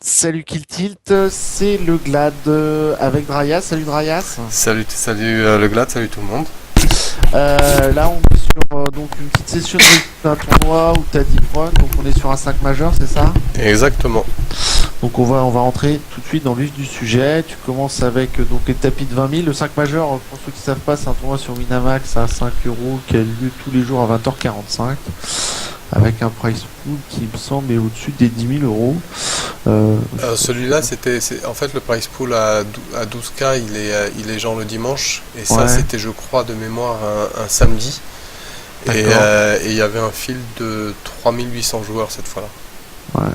Salut Kill Tilt, c'est le Glad avec Dryas. Salut Dryas. Salut le Glad, salut tout le monde. Là on est sur donc une petite session d'un tournoi où t'as 10 points, donc on est sur un 5 majeur, c'est ça? Exactement. Donc on va rentrer tout de suite dans le vif du sujet. Tu commences avec donc les tapis de 20 000. Le 5 majeur, pour ceux qui savent pas, c'est un tournoi sur Winamax à 5 euros qui a lieu tous les jours à 20h45 avec un price pool qui me semble est au-dessus des 10 000 euros. Celui-là, en fait le price pool à 12K, il est genre le dimanche. Et ça, Ouais. c'était, je crois, de mémoire un samedi. D'accord. Et il y avait un field de 3800 joueurs cette fois-là. Ouais.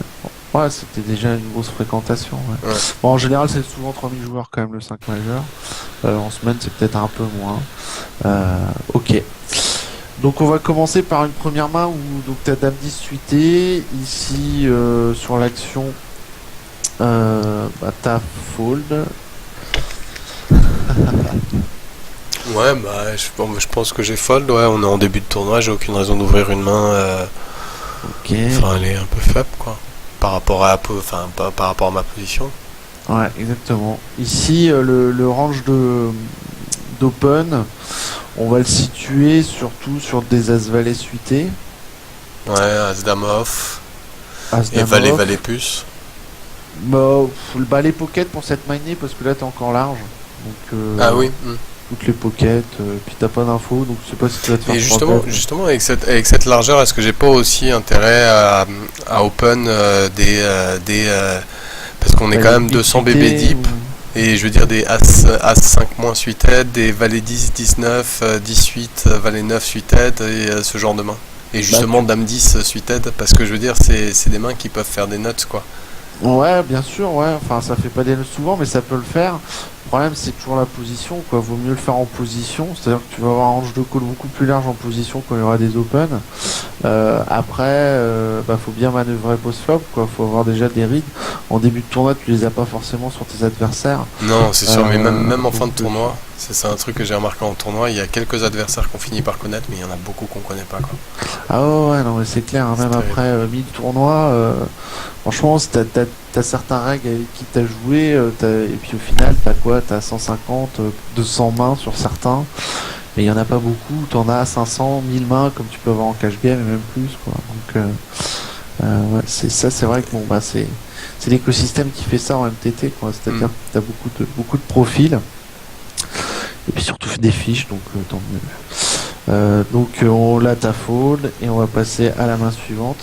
Ouais, c'était déjà une grosse fréquentation. Ouais. Ouais. Bon, en général, c'est souvent 3000 joueurs quand même le 5 majeur. En semaine, c'est peut-être un peu moins. Ok. Donc, on va commencer par une première main où donc t'as Dame 10 suité. Ici, sur l'action, t'as fold. Ouais, bah, je pense que j'ai fold. Ouais, on est en début de tournoi, j'ai aucune raison d'ouvrir une main. Ok. Enfin, elle est un peu faible, quoi. Par rapport par rapport à ma position. Ouais, exactement. Ici, le range d'open, on va le situer surtout sur des as-valet suités. Ouais, As-Dame off. Et As-Dame Valet, off. Valet plus. Les pockets pour cette mainer parce que là t'es encore large. Donc Ah oui. toutes les pockets, puis t'as pas d'infos, donc je sais pas si tu vas te faire Et trois justement, bêtes. justement avec cette largeur, est-ce que j'ai pas aussi intérêt à open parce qu'on est Bah, quand les même 200 BB suités, deep, et je veux dire des As 5 moins suited, des Valet 10, 19, 18, Valet 9 suited, et ce genre de mains. Et bah, justement Dame 10 suited, parce que je veux dire, c'est des mains qui peuvent faire des nuts, quoi. ouais, bien sûr, ouais. Enfin, ça fait pas des nœuds souvent, mais ça peut le faire. Le problème, c'est toujours la position, quoi. Vaut mieux le faire en position, c'est-à-dire que tu vas avoir un range de call beaucoup plus large en position quand il y aura des open. Après, faut bien manœuvrer post-flop, quoi. Faut avoir déjà des reads. En début de tournoi, tu les as pas forcément sur tes adversaires. Non, c'est sûr, mais même en fin de Donc, tournoi, c'est un truc que j'ai remarqué en tournoi, il y a quelques adversaires qu'on finit par connaître, mais il y en a beaucoup qu'on connaît pas, quoi. ah ouais, non, mais c'est clair, hein, C'est même terrible. après 1000 tournois, franchement, si t'as certains règles avec qui t'as joué, et puis au final, t'as quoi? T'as 150, 200 mains sur certains, mais il y en a pas beaucoup. T'en as 500, 1000 mains, comme tu peux avoir en cash game, et même plus, quoi. Donc, ouais, c'est vrai que bon, c'est l'écosystème qui fait ça en MTT, quoi. C'est-à-dire Mm. que t'as beaucoup de profils, et puis surtout des fiches, donc tant mieux. On l'a ta fold et on va passer à la main suivante.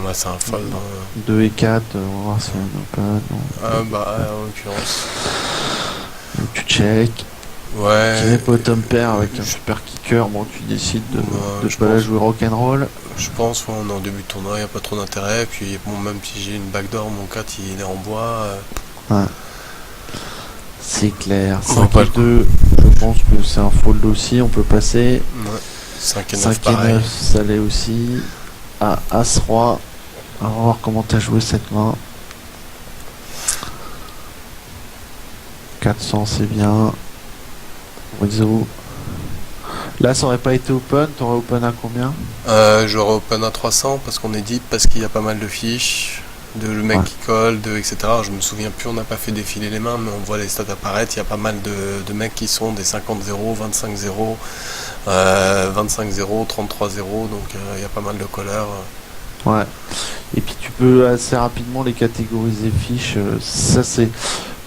Ouais, c'est un fold, hein. 2 et 4, on va voir si on n'a pas. Non. Ah bah, en l'occurrence. Donc tu check. Tu Ouais, mets bottom pair avec un je, super kicker. Bon, tu décides de je pas la pense, jouer rock'n'roll. ouais, on est en début de tournoi, il n'y a pas trop d'intérêt. Puis bon, même si j'ai une backdoor, mon 4 il est en bois. Ouais, c'est clair. On va 5 pas et le coup. 2, je pense que c'est un fold aussi. On peut passer. Ouais. 5 et 9 5 et pareil. 9, ça l'est aussi. Ah, As-Roi. On va voir comment t'as joué cette main. 400, c'est bien. Rizzo. Là, ça aurait pas été open. T'aurais open à combien? J'aurais open à 300 parce qu'on est deep, parce qu'il y a pas mal de fiches, de le mec Ouais. qui colle, etc. Je me souviens plus, on n'a pas fait défiler les mains, mais on voit les stats apparaître. Il y a pas mal de mecs qui sont des 50-0, 25-0, 25-0, 33-0, donc il y a pas mal de colleurs. Ouais. Et puis tu peux assez rapidement les catégoriser fiches. Ça c'est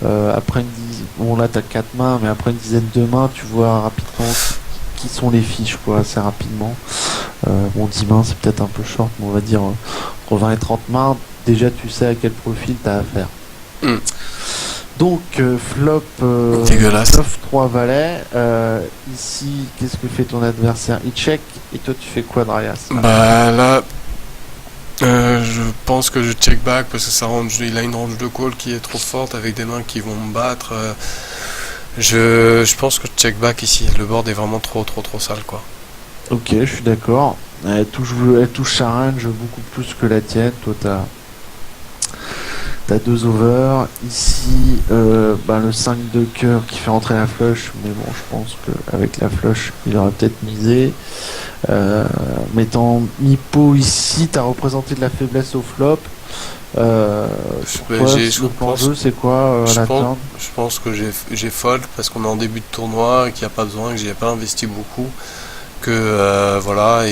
après une dizaine. Bon là t'as 4 mains, mais après une dizaine de mains, tu vois rapidement qui sont les fiches quoi, assez rapidement. Bon 10 mains c'est peut-être un peu short, mais on va dire entre 20 et 30 mains, déjà tu sais à quel profil t'as affaire. Hmm. Donc Dégueulasse. flop 3 valets. Ici, qu'est-ce que fait ton adversaire? Il check et toi tu fais quoi Dryas? Bah là, je pense que je check back parce que il a une range de call qui est trop forte avec des mains qui vont me battre. Je pense que je check back ici. Le board est vraiment trop sale, quoi. Ok, je suis d'accord. Elle touche sa range beaucoup plus que la tienne. Toi, t'as deux overs. Ici, le 5 de cœur qui fait rentrer la flush. Mais bon, je pense qu'avec la flush, il aurait peut-être misé. Mettant mi-pot ici, t'as représenté de la faiblesse au flop. Le plan de jeu, c'est quoi à la turn? Je pense que j'ai fold parce qu'on est en début de tournoi, qu'il n'y a pas besoin, que j'y ai pas investi beaucoup. Que voilà,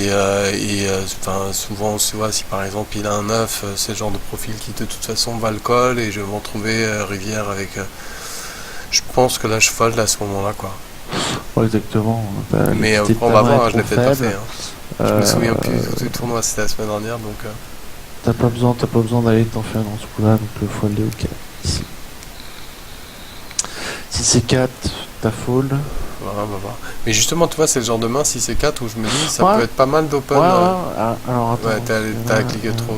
enfin, souvent, tu vois, si par exemple il a un 9, c'est le genre de profil qui de toute façon va le call et je vais m'en trouver rivière avec. Je pense que là je fold à ce moment-là, quoi. Ouais, exactement. Mais on va voir, je l'ai peut-être pas fait. Hein. Je me souviens plus du tournoi, c'était la semaine dernière, donc. T'as pas besoin d'aller t'en faire dans ce coup-là, donc le fold est ok. Ici. Si c'est 4, t'as fold. Voilà, on va voir. Mais justement, tu vois, c'est le genre de main, si c'est 4, où je me dis, ça peut être pas mal d'open. Ouais. Alors attends. Ouais, t'as cliqué trop.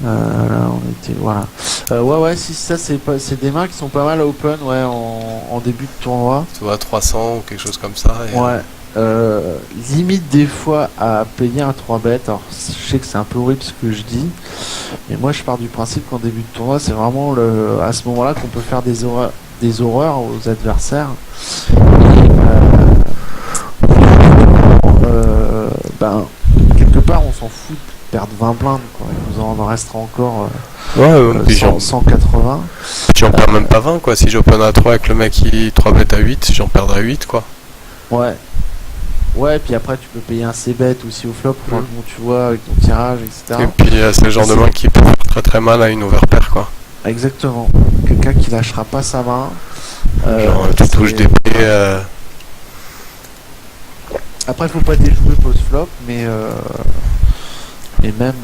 Là, on était. Voilà. Ouais, si ça, c'est des mains qui sont pas mal open, ouais, en début de tournoi. Tu vois, 300 ou quelque chose comme ça. Et ouais. Limite des fois à payer un 3 bet. Alors je sais que c'est un peu horrible ce que je dis, mais moi je pars du principe qu'en début de tournoi c'est vraiment à ce moment-là qu'on peut faire des horreurs aux adversaires. Ben quelque part on s'en fout de perdre 20 blindes, quoi. Il nous en restera encore 180. J'en perds même pas 20, quoi. Si j'open à 3 avec le mec qui 3 bet à 8, j'en perdrai 8, quoi. Ouais, puis après tu peux payer un C-bet aussi au flop pour voir comment tu vois avec ton tirage, etc. Et puis c'est le genre de main qui peut faire très très mal à une overpair, quoi. Exactement. Quelqu'un qui lâchera pas sa main. Genre tu touches d'épée. Après faut pas déjouer post-flop, mais et même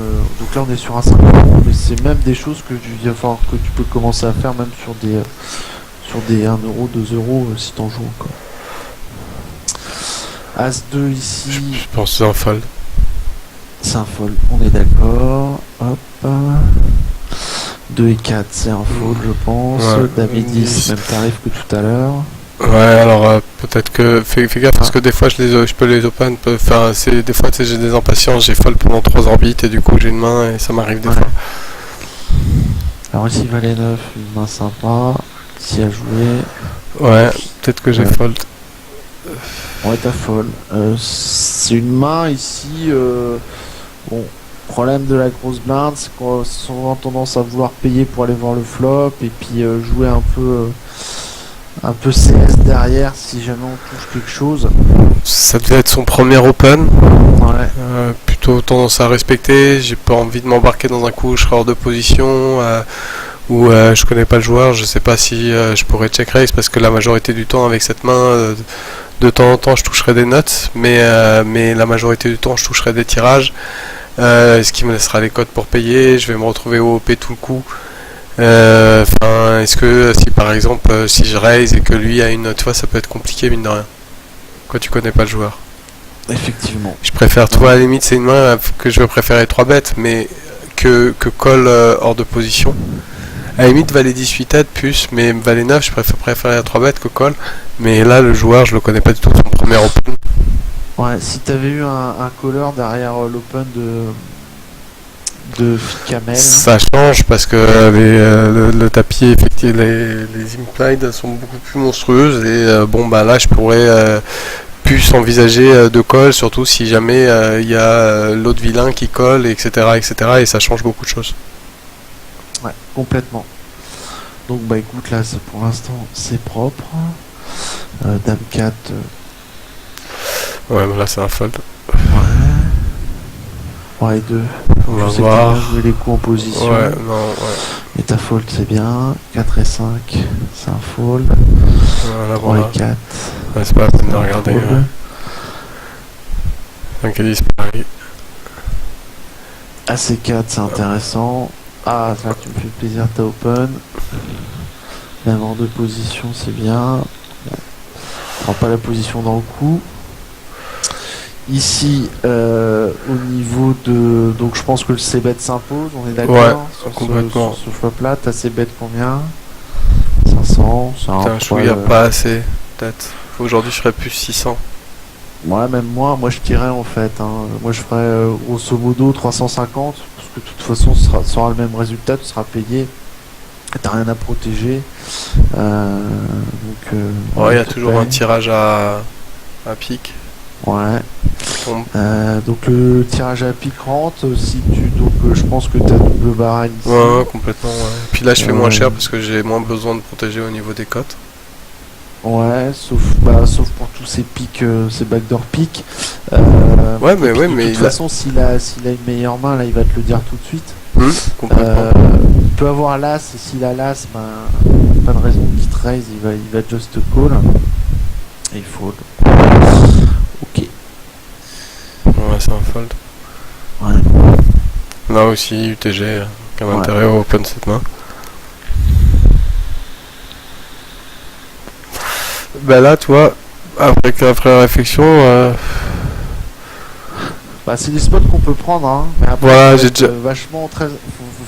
donc là on est sur un 50, mais c'est même des choses que tu peux commencer à faire même sur des 1 euro, 2 euros si t'en joues encore. As-2 ici. Je pense que c'est un fold. C'est un fold, on est d'accord. Hop. 2 et 4, c'est un fold, je pense. Ouais. David 10, même tarif que tout à l'heure. Ouais, alors peut-être que. Fais gaffe parce que des fois je peux les open. Enfin, des fois j'ai des impatiences, j'ai fold pendant 3 orbites et du coup j'ai une main et ça m'arrive des fois. Alors ici, Valet 9, une main sympa. Ici à jouer. Ouais, peut-être que j'ai fold. Ouais, t'as fold. C'est une main ici. Bon, problème de la grosse blinde, c'est qu'on a souvent tendance à vouloir payer pour aller voir le flop et puis jouer un peu CS derrière si jamais on touche quelque chose. Ça devait être son premier open. Ouais. Plutôt tendance à respecter. J'ai pas envie de m'embarquer dans un coup où je serai hors de position. Où je connais pas le joueur, je sais pas si je pourrais check raise parce que la majorité du temps avec cette main, de temps en temps je toucherai des notes, mais la majorité du temps je toucherai des tirages, ce qui me laissera les codes pour payer, je vais me retrouver au OP tout le coup. Est-ce que si par exemple si je raise et que lui a une, tu vois, ça peut être compliqué mine de rien quand tu connais pas le joueur. Effectivement. Je préfère, toi à la limite c'est une main que je vais préférer 3 bêtes, mais que call hors de position. À la limite, valet 18 tête plus, mais valet 9, je préférerais à 3 bêtes que call. Mais là, le joueur, je le connais pas du tout, son premier open. Ouais, si t'avais eu un caller derrière l'open de Kamel. Ça change parce que le tapis, effectivement, les implied sont beaucoup plus monstrueuses. Et bon, bah là, je pourrais plus envisager de call, surtout si jamais il y a l'autre vilain qui colle, etc., etc. Et ça change beaucoup de choses. Ouais, complètement. Donc bah écoute, là pour l'instant c'est propre. Dame 4. Ouais, bah là c'est un fold. Ouais, 2. On va sais voir. Que jouer les coups en position. Ouais, non, ouais. Et ta fold c'est bien. 4 et 5, c'est un fold. Voilà, 3 et 4. Ouais, c'est pas la peine de regarder. 5 et 10 pareil. AC4 c'est intéressant. Ah, ça tu me fais plaisir, t'as open. Même en 2 positions, c'est bien. Prends pas la position dans le coup. Ici, au niveau de... Donc je pense que le C-bet s'impose, on est d'accord? Ouais, sur complètement. Ce flop-là, t'as C-bet combien? 500, c'est un chouïa pas assez, peut-être. Aujourd'hui, je ferais plus 600. Ouais, même moi je tirais en fait. Hein. Moi je ferais grosso modo 350. Parce que de toute façon, ça sera le même résultat, tu seras payé. T'as rien à protéger. Ouais, il y a toujours un tirage à pic. Ouais. Bon. Donc le tirage à pic rentre, si tu donc je pense que tu as double barrel ici. Ouais, complètement. Ouais. Puis là, je fais moins Ouais. cher parce que j'ai moins besoin de protéger au niveau des cotes. Ouais, sauf pour tous ces pics, ces backdoor pics. Ouais, et mais puis, ouais, de mais toute façon, s'il a une meilleure main, là, il va te le dire tout de suite. Complètement. Il peut avoir l'as, et s'il a l'as, pas de raison qu'il te raise, il va just call. Et il faut. Ok. Ouais, c'est un fold. Ouais. Là aussi, UTG, qui a Ouais. intérêt au open cette main. Bah là, toi, après réflexion, Bah, c'est des spots qu'on peut prendre, hein. Mais après, Voilà, faut j'ai être, déjà- faut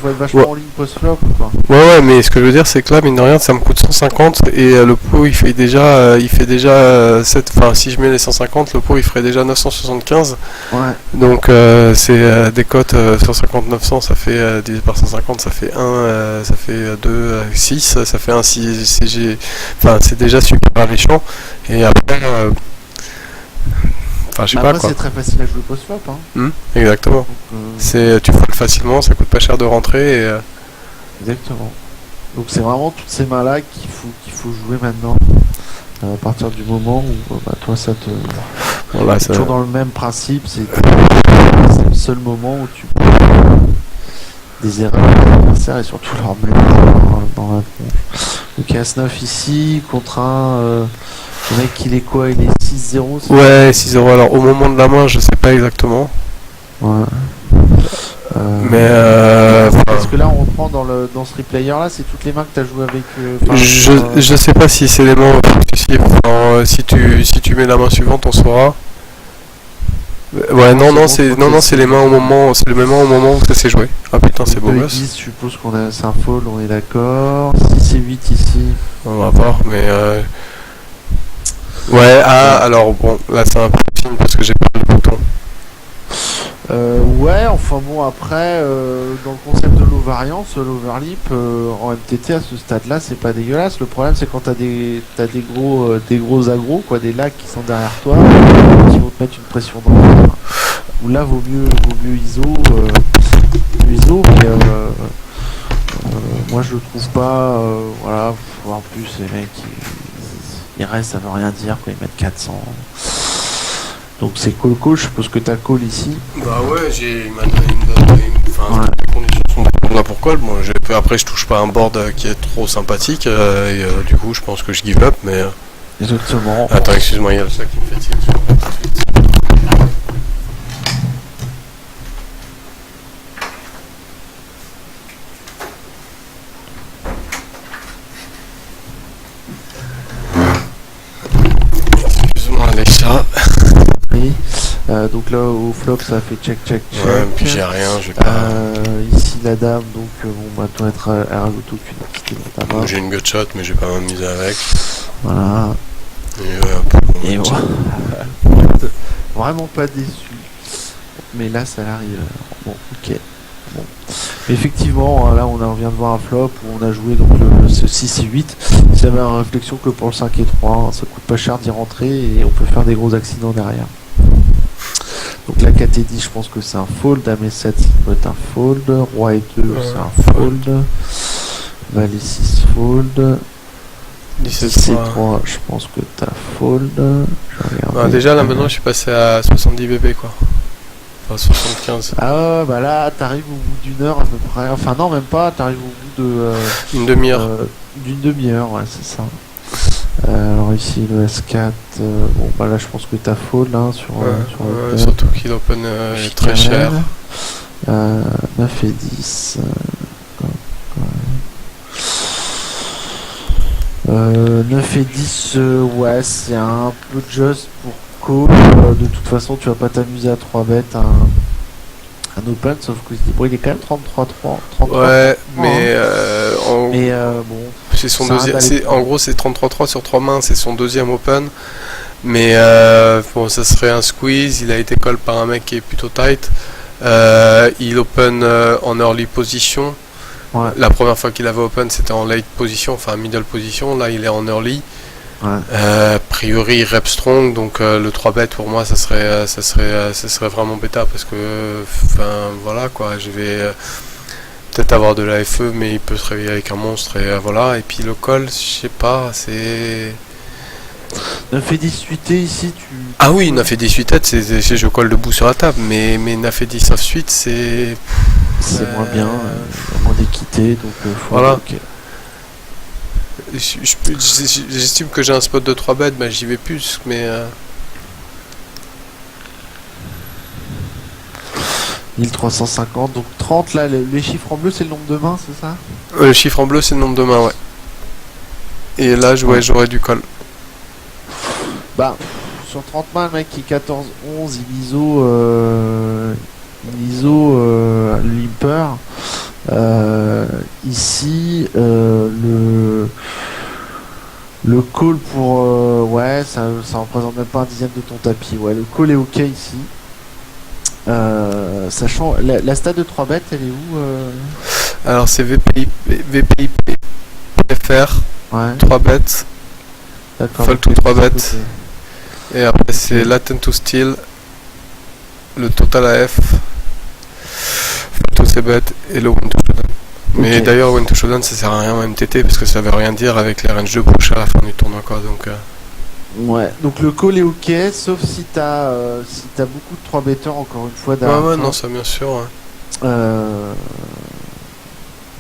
être vachement Ouais. en ligne post-flop, quoi. ouais, mais ce que je veux dire, c'est que là, mine de rien, ça me coûte 150 et le pot, il fait déjà, enfin, si je mets les 150, le pot, il ferait déjà 975. Ouais. Donc, c'est des cotes 150-900, ça fait divisé par 150, ça fait 1, ça fait 2, 6, ça fait un 6 CG. Enfin, c'est déjà super alléchant. Et après, enfin, je sais pas Après, quoi. c'est très facile à jouer post-flop, hein. Exactement. Donc, Tu fold facilement, ça coûte pas cher de rentrer. Et, exactement. Donc c'est vraiment toutes ces mains-là qu'il faut jouer maintenant. À partir du moment où toi ça te. voilà, ça... Toujours dans le même principe, c'est le seul moment où tu peux des erreurs de l'adversaire et surtout leur mettre dans la tronche. Donc As-9 ici, contre le mec il est quoi? Il est 6-0 c'est Ouais, 6-0. Alors au moment de la main, je sais pas exactement. ça Ouais. Mais Parce que là on reprend dans ce replayer là, c'est toutes les mains que tu as joué avec. je sais pas si c'est les mains successifs. Enfin, si tu mets la main suivante, on saura. Ouais, c'est les mains au moment, c'est le même moment au moment où ça s'est joué. Ah putain, c'est beau 2 et gosse. 10, je suppose c'est un fold, on est d'accord. 6 et 8 ici. On va voir, mais ouais, alors bon, là c'est un peu signe parce que j'ai pas le bouton. Ouais, enfin bon, après, dans le concept de l'ovariance, l'overlip en MTT à ce stade-là, c'est pas dégueulasse. Le problème, c'est quand t'as des gros agros, quoi, des lacs qui sont derrière toi, qui vont te mettre une pression dans le Ou là, vaut mieux ISO, mais moi je le trouve pas, voilà, en plus, les mecs, ils restent, ça veut rien dire, quoi, ils mettent 400. Donc c'est call, je suppose que t'as call ici. Bah ouais, il m'a donné enfin, Ouais. les conditions sont là pour call. Bon, après, je touche pas un board qui est trop sympathique et du coup, je pense que je give up, mais... Exactement. Attends, excuse-moi, il y a ça qui me fait tirer. Excuse-moi, les chats. Oui. Donc là au flop ça fait check. Ouais, puis j'ai rien, j'ai pas... Ici la dame, donc toi être à auto qu'une quitté dans ta main. J'ai une gutshot, mais j'ai pas ma mise avec. Voilà. Et Et voilà. Vraiment pas déçu. Mais là ça arrive. Bon, ok. Bon. Mais effectivement, là on vient de voir un flop où on a joué donc ce 6 et 8. Ça avait une réflexion que pour le 5 et 3, ça coûte pas cher d'y rentrer et on peut faire des gros accidents derrière. Donc la 4 et 10, je pense que c'est un fold. Dame et 7, ça doit être un fold. Roi et 2, c'est un fold. Valet 6, fold. 10 et 3, je pense que t'as fold. Déjà là maintenant je suis passé à 70 bb quoi. Enfin 75. Ah bah là t'arrives au bout d'une heure à peu près. Enfin non même pas, t'arrives au bout de... une demi-heure. D'une demi-heure, ouais c'est ça. Alors ici le S4, bon bah là je pense que t'as fold hein, sur le surtout qu'il open est très cher. 9 et 10. 9 et 10, ouais, c'est un peu just pour call. De toute façon, tu vas pas t'amuser à 3 bêtes un open, sauf que bon, il est quand même 33-3. Ouais, mais bon, c'est son deuxième. En gros, c'est 33-3 sur 3 mains, c'est son deuxième open. Mais bon, ça serait un squeeze. Il a été call par un mec qui est plutôt tight. Il open en early position. Ouais. La première fois qu'il avait open, c'était en late position, enfin middle position. Là, il est en early. Ouais. A priori rep strong, donc le 3 bet pour moi ça serait vraiment bêta parce que enfin voilà quoi, je vais peut-être avoir de la FE mais il peut se réveiller avec un monstre et voilà, et puis le call, je sais pas, c'est 9 et 10 suité ici, ah oui, 9 et 18 têtes, c'est je colle debout sur la table, mais 9 et 10 suite, c'est moins bien, il y a moins d'équité, donc faut voilà. bloquer. J'estime que j'ai un spot de 3 bêtes, bah j'y vais plus, mais 1350, donc 30 là, les chiffres en bleu c'est le nombre de mains, c'est ça? le chiffre en bleu c'est le nombre de mains, ouais. Et là, j'aurais du call. Bah, sur 30 mains, le mec qui est 14-11, il ISO limper. Ici, le call pour... ouais, ça représente même pas un dixième de ton tapis. Ouais, le call est ok ici. Sachant... La stat de 3 bêtes, elle est où Alors, c'est VPI FR, ouais. 3 bêtes, D'accord. fold to 3 bêtes. Et après, c'est latent to steal, le total AF, fold to 7 bêtes et le one to showdown. Mais d'ailleurs, one to showdown, ça sert à rien en MTT parce que ça veut rien dire avec les ranges de push à la fin du tournoi, quoi. Donc, ouais, donc le call est ok, sauf si t'as beaucoup de 3 betteurs, encore une fois. Ouais, non, ça bien sûr. Ouais.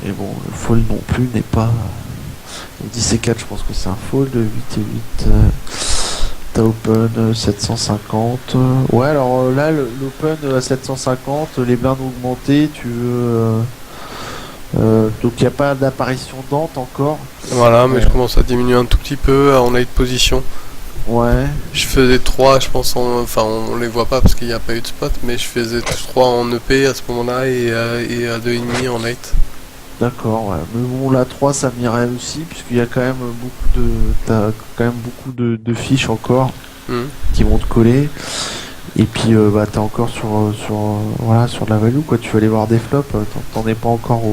Et bon, le fold non plus n'est pas... 10 et 4, je pense que c'est un fold. 8 et 8, t'as open 750. Ouais, alors là, l'open à 750, les blindes augmentées, tu veux... donc il n'y a pas d'apparition Dante encore. Voilà, mais je commence à diminuer un tout petit peu en late position. Ouais. Je faisais 3, je pense, enfin on les voit pas parce qu'il n'y a pas eu de spot, mais je faisais 3 en EP à ce moment-là et à 2,5 en late. D'accord, ouais. Mais bon, la 3 ça m'irait aussi, puisqu'il y a quand même t'as quand même beaucoup de fiches encore qui vont te coller. Et puis bah t'es encore sur de la value, quoi. Tu vas aller voir des flops, t'en es pas encore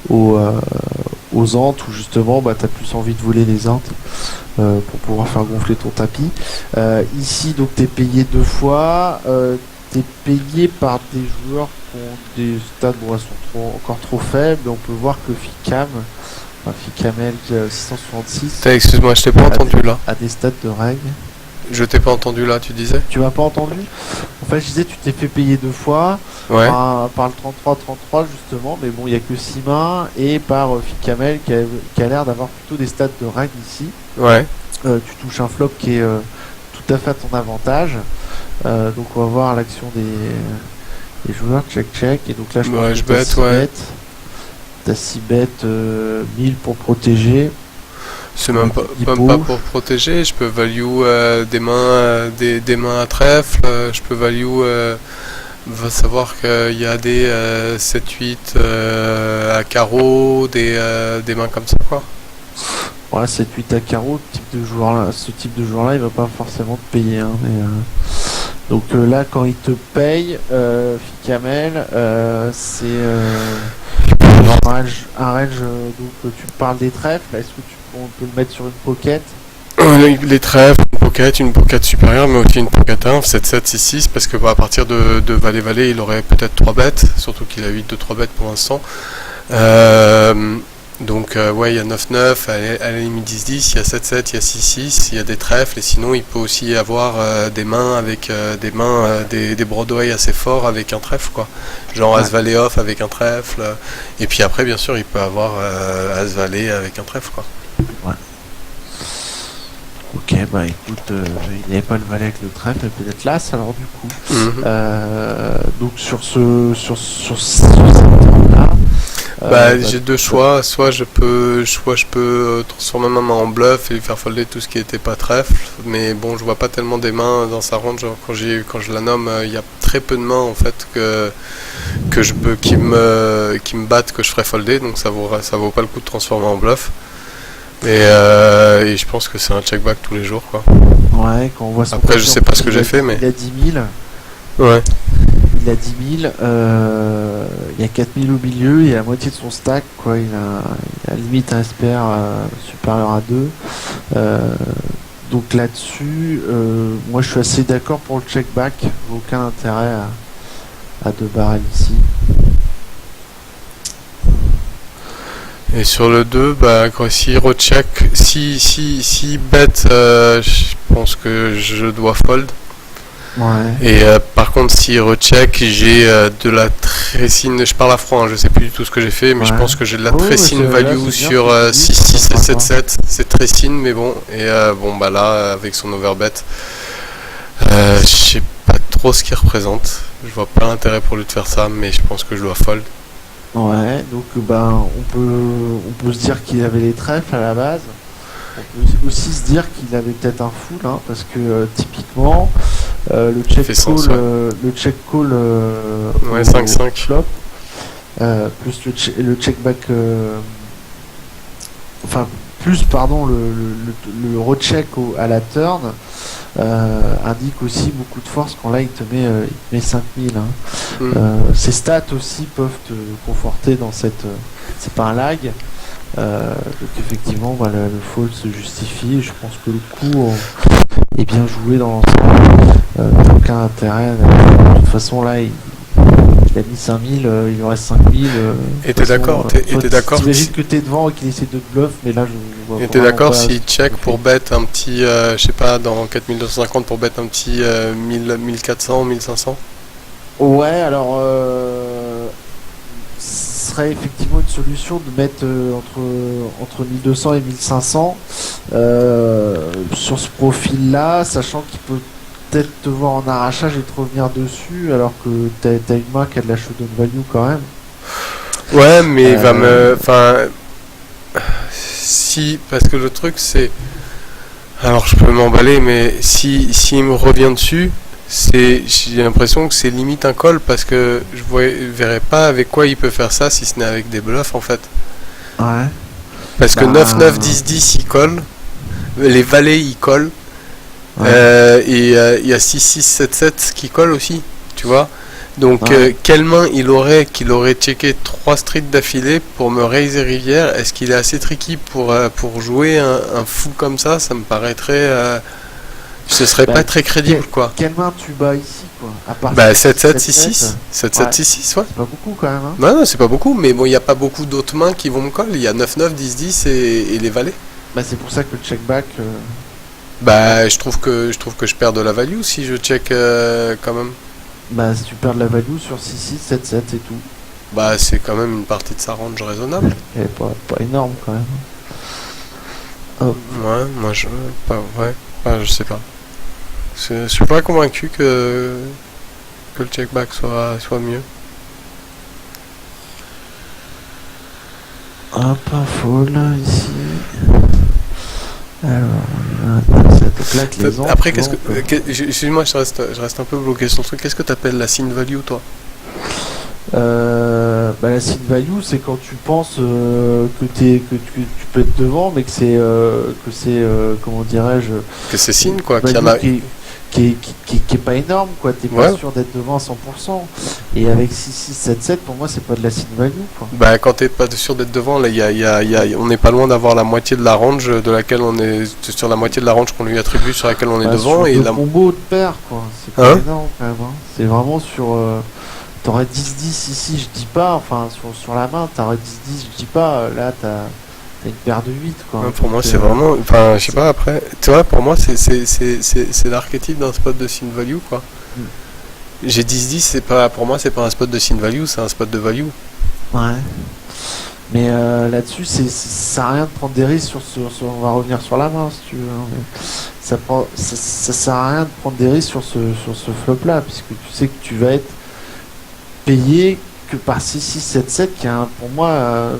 aux antes, où justement bah t'as plus envie de voler les antes pour pouvoir faire gonfler ton tapis. Ici donc t'es payé 2 fois, t'es payé par des joueurs qui ont des stats, bon elles sont encore trop faibles, mais on peut voir que Ficamel 666 Excuse-moi, je t'ai pas entendu là. a des stats de règles. Je t'ai pas entendu là, tu disais? Tu m'as pas entendu? En fait, je disais, tu t'es fait payer 2 fois ouais. par le 33-33 justement, mais bon, il y a que 6 mains, et par Ficamel qui a l'air d'avoir plutôt des stats de règles ici. Ouais. Tu touches un flop qui est tout à fait à ton avantage. Donc on va voir l'action des joueurs, check. Et donc là, je pense que je bête, ouais. T'as 6 bêtes, 1000 pour protéger. C'est même pas pour protéger, je peux value des mains à trèfle, je peux value va savoir qu'il y a des 7-8 à carreau, des mains comme ça, quoi. Ouais, 7-8 à carreau, ce type de joueur là il va pas forcément te payer, hein, mais donc là quand il te paye, Ficamel, c'est un range, donc tu parles des trèfles, est-ce que on peut le mettre sur une pocket? Les trèfles, une pocket supérieure, mais aussi une pocket 1, 7-7, 6-6, parce que à partir de valet-valet, il aurait peut-être 3 bêtes, surtout qu'il a 8 de 3 bêtes pour l'instant. Donc ouais, il y a 9-9, à la limite 10-10, il y a 7-7, il y a 6-6, il y a des trèfles, et sinon il peut aussi y avoir des mains avec des Broadway assez forts avec un trèfle, quoi. Genre As-Valet off avec un trèfle, et puis après bien sûr il peut avoir As-Valet avec un trèfle, quoi. Ouais. Ok, bah écoute, il n'y avait pas le valet avec le trèfle, mais peut-être l'as alors du coup. Donc sur ce là, j'ai deux choix, soit je peux transformer ma main en bluff et lui faire folder tout ce qui était pas trèfle, mais bon, je vois pas tellement des mains dans sa range. Genre, quand je la nomme, il y a très peu de mains en fait qui me battent, que je ferais folder, donc ça vaut pas le coup de transformer en bluff. Et je pense que c'est un check back tous les jours, quoi. Ouais, quand on voit son après je sais pas ce que j'ai fait, mais il a 10 000. Ouais. il a 10 000, il y a 4 000 au milieu, il a la moitié de son stack, quoi. Il a limite un SPR supérieur à 2. Donc là-dessus, moi je suis assez d'accord pour le check back. Aucun intérêt à 2 barrels ici. Et sur le 2, bah, s'il recheck, si bet, je pense que je dois fold. Ouais. Et par contre, s'il recheck, j'ai de la tracing, je parle à froid, hein, je sais plus du tout ce que j'ai fait, mais je pense que j'ai de la tracing value sur 6, 6 et 7, 7. C'est tracing, mais bon. Et bon, bah là, avec son overbet, je sais pas trop ce qu'il représente. Je vois pas l'intérêt pour lui de faire ça, mais je pense que je dois fold. Ouais, donc on peut se dire qu'il avait les trèfles à la base. On peut aussi se dire qu'il avait peut-être un full, hein, parce que typiquement le check call, sens, ouais. Le check call Ouais, au 5-5. flop, plus le check back, enfin plus pardon le recheck à la turn indique aussi beaucoup de force quand là il te met 5000. Hein. Ces stats aussi peuvent te conforter dans cette. C'est pas un lag. Donc effectivement, bah, le fold se justifie. Je pense que le coup est bien joué dans l'ensemble. Aucun intérêt. De toute façon, là, il a mis 5000, il lui reste 5000. Et t'es d'accord T'imagines que t'es devant et qu'il essaie de te bluff, mais là, je vois. Et t'es d'accord s'il check pour bet un petit, je sais pas, dans 4250 pour bet un petit 1400, 1500? Ouais, alors. Ce serait effectivement une solution de mettre entre 1200 et 1500 sur ce profil-là, sachant qu'il peut peut-être te voir en arrachage et te revenir dessus, alors que t'as une main qui a de la showdown value quand même. Ouais, mais il va me... Enfin... Si... Parce que le truc, c'est... Alors, je peux m'emballer, mais s'il me revient dessus... J'ai l'impression que c'est limite un call parce que je verrais pas avec quoi il peut faire ça si ce n'est avec des bluffs en fait. Ouais. Parce que 9, 9, 10, 10 il colle, les valets il colle, ouais. et il y a 6, 6, 7, 7 qui colle aussi, tu vois. Donc quelle main qu'il aurait checké 3 streets d'affilée pour me raise rivière? Est-ce qu'il est assez tricky pour jouer un fou comme ça? Ça me paraîtrait... ce serait pas très crédible quoi. Quelle main tu bats ici quoi? À part 7-7, 6-6. 7-7, 6-6, ouais. C'est pas beaucoup quand même. Hein. Non, c'est pas beaucoup, mais bon, il n'y a pas beaucoup d'autres mains qui vont me coller. Il y a 9-9, 10-10 et les valets. Bah, c'est pour ça que le check back. Bah, je trouve que je perds de la value si je check quand même. Bah, si tu perds de la value sur 6-6, 7-7 et tout. Bah, c'est quand même une partie de sa range raisonnable. Elle est pas énorme quand même. Oh. Ouais, moi je. Je sais pas. Je suis pas convaincu que le check back soit mieux. Un pas folle ici. Alors, après, excuse-moi, je reste un peu bloqué sur le truc. Qu'est-ce que t'appelles la sin value, toi? La sin value, c'est quand tu penses que tu peux être devant, mais que c'est comment dirais-je, que c'est sin quoi, qui est pas énorme quoi, t'es pas sûr d'être devant à 100%, et avec 6, 6, 7, 7 pour moi c'est pas de la sin value quoi. Bah quand t'es pas sûr d'être devant, là on n'est pas loin d'avoir la moitié de la range de laquelle on est, sur la moitié de la range qu'on lui attribue sur laquelle on est devant, et la combo de paire quoi, c'est pas énorme quand même, hein. C'est vraiment sur t'aurais 10-10 ici, je dis pas, enfin sur la main t'aurais 10-10, je dis pas, là t'as une paire de 8 quoi. Ouais, pour moi c'est vraiment, enfin je sais pas, après, tu vois, pour moi c'est l'archétype d'un spot de sin value quoi. J'ai 10-10, c'est pas, pour moi c'est pas un spot de sin value, c'est un spot de value. Ouais. Mais là-dessus ça sert à rien de prendre des risques on va revenir sur la main si tu veux, hein, mais ça sert à rien de prendre des risques sur ce flop là, puisque tu sais que tu vas être payé que par 6, 6, 7, 7 qui est pour moi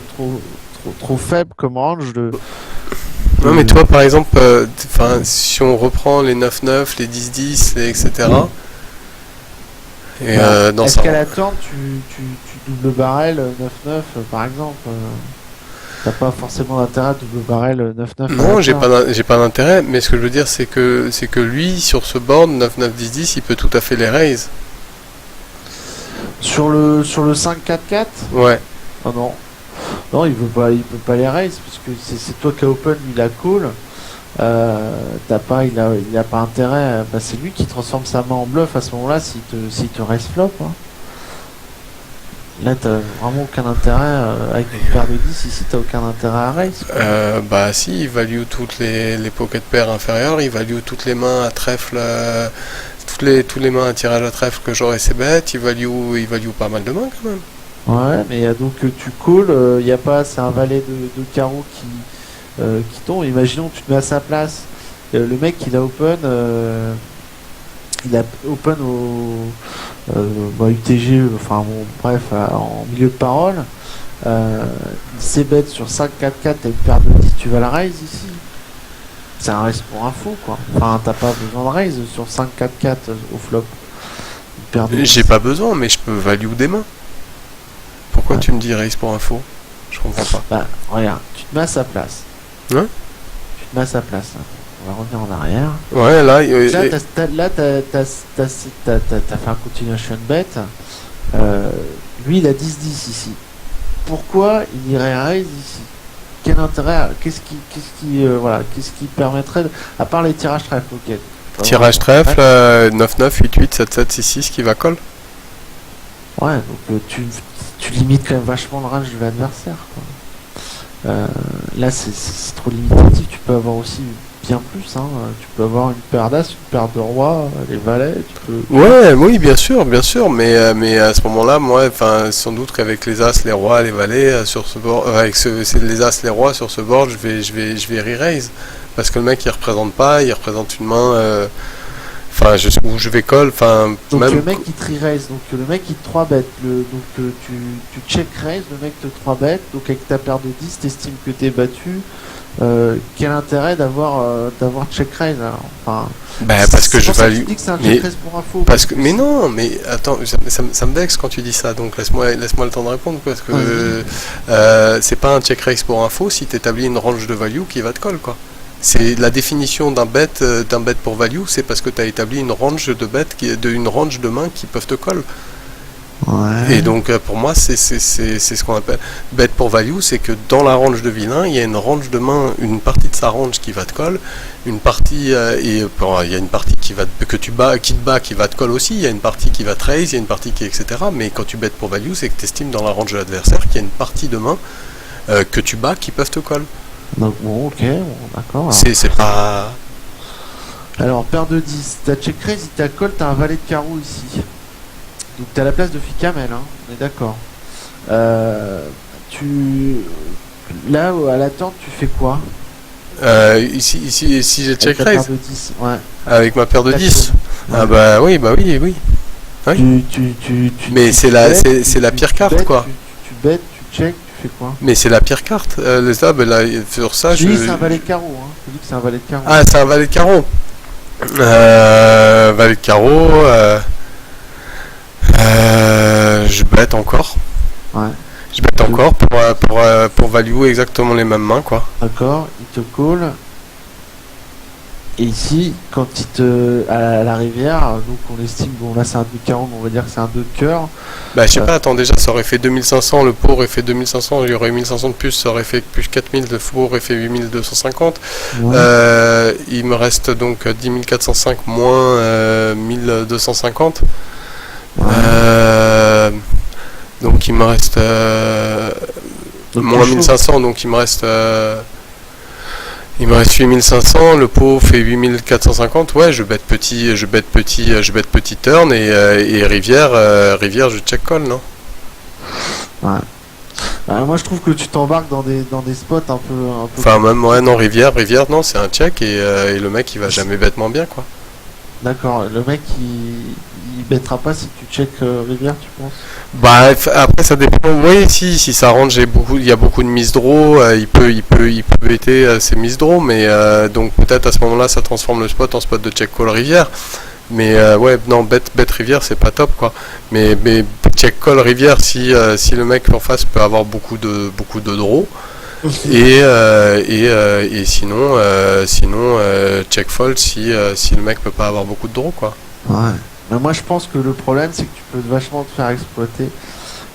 trop faible comme range de... Non mais toi par exemple, si on reprend les 9-9, les 10-10, etc. Et est-ce qu'à la turn tu double barrel 9-9 par exemple, t'as pas forcément d'intérêt à double barrel 9-9? Non, j'ai pas d'intérêt, mais ce que je veux dire c'est que lui sur ce board 9-9, 10-10 il peut tout à fait les raise. Sur le 5-4-4. Ouais. Oh non. Non, il peut pas les raise parce que c'est toi qui a open, lui il a call. Il a pas intérêt. Bah, c'est lui qui transforme sa main en bluff à ce moment-là s'il te raise flop. Hein. Là, t'as vraiment aucun intérêt avec une paire de 10 ici, t'as aucun intérêt à raise. Quoi. Bah si, il value toutes les pocket pairs inférieures, il value toutes les mains à trèfle, toutes les mains à tirage à trèfle que j'aurais ces bêtes, il value pas mal de mains quand même. Ouais, mais donc tu call, y a pas, c'est un valet de carreau qui tombe. Imaginons que tu te mets à sa place. Le mec il a open au UTG, enfin bon, bref, en milieu de parole. Il s'ébête sur 5-4-4, t'as une paire de 10, tu vas la raise ici. C'est un raise pour info quoi. Enfin, t'as pas besoin de raise sur 5-4-4 au flop. Une paire de 10. J'ai pas besoin, mais je peux value des mains. Pourquoi Ouais. tu me dis raise pour info? Je comprends pas. Bah, regarde, tu te mets à sa place. Hein? Tu te mets à sa place. Hein. On va revenir en arrière. Ouais, là, T'as fait un continuation bet. Lui, il a 10-10 ici. Pourquoi il irait raise ici? Quel intérêt? Qu'est-ce qui permettrait à part les tirages trèfle, ok. tirage trèfle, 9-9, 8-8, 7-7, 6-6 qui va call. Ouais, donc tu limites quand même vachement le range de l'adversaire. Quoi. Là, c'est trop limitatif. Tu peux avoir aussi bien plus. Hein. Tu peux avoir une paire d'as, une paire de rois, les valets. Tu peux... Ouais, oui, bien sûr, mais à ce moment-là, moi, enfin, sans doute qu'avec les as, les rois, les valets sur ce board, les as, les rois sur ce board, je vais re-raise parce que le mec il représente une main, enfin, où je vais call, enfin, Donc même. le mec il te raise, donc le mec il te 3 bet, tu check raise, le mec te 3 bet, donc avec ta paire de 10, t'estimes que t'es battu. Quel intérêt d'avoir check raise alors? Enfin, Parce que je value. Tu dis que c'est un check raise pour info. Parce que, mais non, mais attends, ça me vexe quand tu dis ça, donc laisse-moi le temps de répondre parce que c'est pas un check raise pour info si tu établis une range de value qui va te call quoi. C'est la définition d'un bet pour value, c'est parce que tu as établi une range de bet une range de mains qui peuvent te call. Ouais. Et donc pour moi c'est ce qu'on appelle bet pour value, c'est que dans la range de vilain il y a une range de main, une partie de sa range qui va te call, une partie il y a une partie qui te bat qui va te call aussi, il y a une partie qui va te raise, il y a une partie qui etc. Mais quand tu bet pour value c'est que tu estimes dans la range de l'adversaire qu'il y a une partie de main que tu bats qui peuvent te call. Donc bon, ok, bon, d'accord. C'est pas. Alors, paire de 10, t'as check raise, il t'a call, t'as un valet de carreau ici. Donc t'as la place de Ficamel, hein, on est d'accord. Là, à la tente, tu fais quoi? Si j'ai Avec check ta raise paire de 10, ouais. avec ma paire de T'as 10. call. Ah Ouais. oui. Oui. Mais c'est la pire carte bêtes, quoi. Tu bêtes, tu check, tu fais quoi? Mais c'est la pire carte. Sur ça, Je dis c'est un valet de carreau, hein. Je dis que c'est un valet de carreau. Ah, c'est un valet de carreau. Valet de carreau. Je bête encore. Ouais. Je bête encore pour value exactement les mêmes mains quoi. D'accord, il te call. Et ici, quand à la rivière, donc on estime, bon là c'est un 2,40, on va dire que c'est un 2 de cœur. Bah je sais pas, attends, déjà ça aurait fait 2500, le pot aurait fait 2500, il y aurait 1500 de plus, ça aurait fait plus 4000, le pot aurait fait 8250. Ouais. Il me reste donc 10 405 moins 1250. Ouais. Donc il me reste Donc, moins 1500, donc il me reste 8500, le pot fait 8450, ouais, je bête petit turn et rivière, je check call, non? Ouais. Moi je trouve que tu t'embarques dans des spots un peu. Enfin, même, ouais, non, rivière, non, c'est un check et le mec il va jamais bêtement bien, quoi. D'accord, le mec il bêtera pas si tu check rivière, tu penses? Bah, après ça dépend, oui, si ça range, il y a beaucoup de miss draw, il peut bêter ses miss draw, mais donc peut-être à ce moment-là ça transforme le spot en spot de check call rivière. Mais ouais, non, bet rivière c'est pas top quoi. Mais check call rivière si le mec en face peut avoir beaucoup de draw. Et sinon check fold si le mec peut pas avoir beaucoup de draw quoi. Ouais. Mais moi je pense que le problème c'est que tu peux vachement te faire exploiter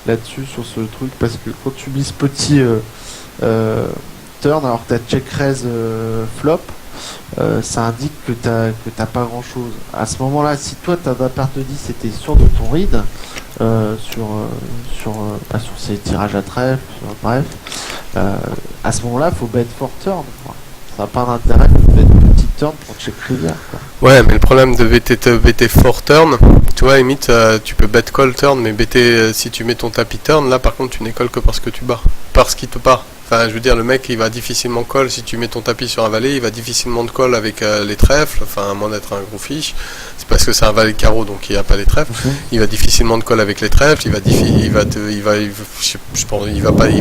là-dessus sur ce truc parce que quand tu mises petit euh, turn alors que t'as check raise flop, ça indique que t'as pas grand chose. À ce moment-là, si toi ta part de 10 était sûr de ton read sur ces tirages à trèfle, bref, euh, à ce moment-là, faut bet for turn. Quoi. Ça n'a pas d'intérêt de bet petit turn pour check rivière. Quoi. Ouais, mais le problème de BT fort turn, tu vois, limite, tu peux bet call turn, mais BT, si tu mets ton tapis turn, là par contre, tu n'es call que parce que tu bats, parce qu'il te part. Enfin, je veux dire, le mec, il va difficilement call si tu mets ton tapis sur un valet, il va difficilement te call avec les trèfles, enfin, à moins d'être un gros fiche. C'est parce que c'est un valet de carreau, donc il n'y a pas les trèfles. Il va difficilement te call avec les trèfles, il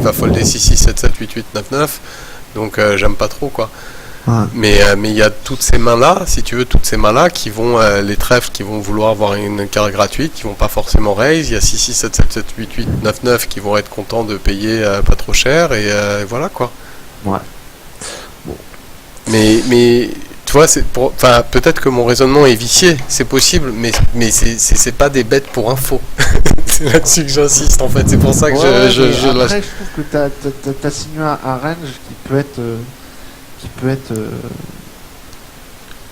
va folder 6, 6, 7, 7, 8, 8, 9, 9. Donc, j'aime pas trop, quoi. Ouais. Mais il y a toutes ces mains-là, si tu veux, toutes ces mains-là qui vont, les trèfles qui vont vouloir avoir une carte gratuite, qui vont pas forcément raise. Il y a 6, 6, 7, 7, 7, 8, 8, 9, 9 qui vont être contents de payer pas trop cher, et voilà quoi. Ouais. Mais tu vois, enfin, peut-être que mon raisonnement est vicié, c'est possible, mais c'est pas des bêtes pour info. C'est là-dessus que j'insiste en fait, c'est pour ça que Ouais, je lâche. après, je trouve que t'as signé un range qui peut être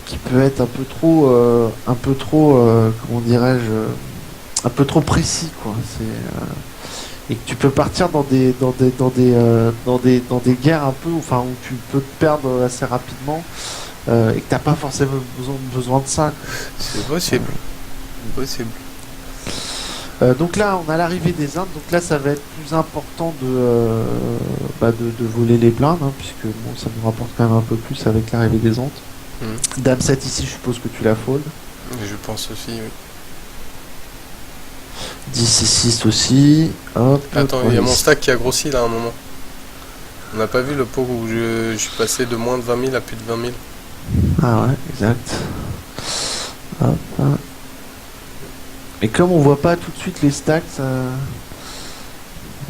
qui peut être un peu trop comment dirais-je un peu trop précis quoi et que tu peux partir dans des guerres un peu enfin où tu peux te perdre assez rapidement et que t'as pas forcément besoin de ça quoi. C'est possible. Possible. Donc là on a l'arrivée des Indes, donc là ça va être plus important de voler les blindes hein, puisque bon ça nous rapporte quand même un peu plus avec l'arrivée des Andes. Dame 7 ici, je suppose que tu la fold. Je pense aussi, oui. 10 et 6 aussi. Hop, attends, il y a mon stack qui a grossi là à un moment. On n'a pas vu le pot où je suis passé de moins de 20 000 à plus de 20 000. Ah ouais, exact. Hop. Mais comme on voit pas tout de suite les stacks, ça...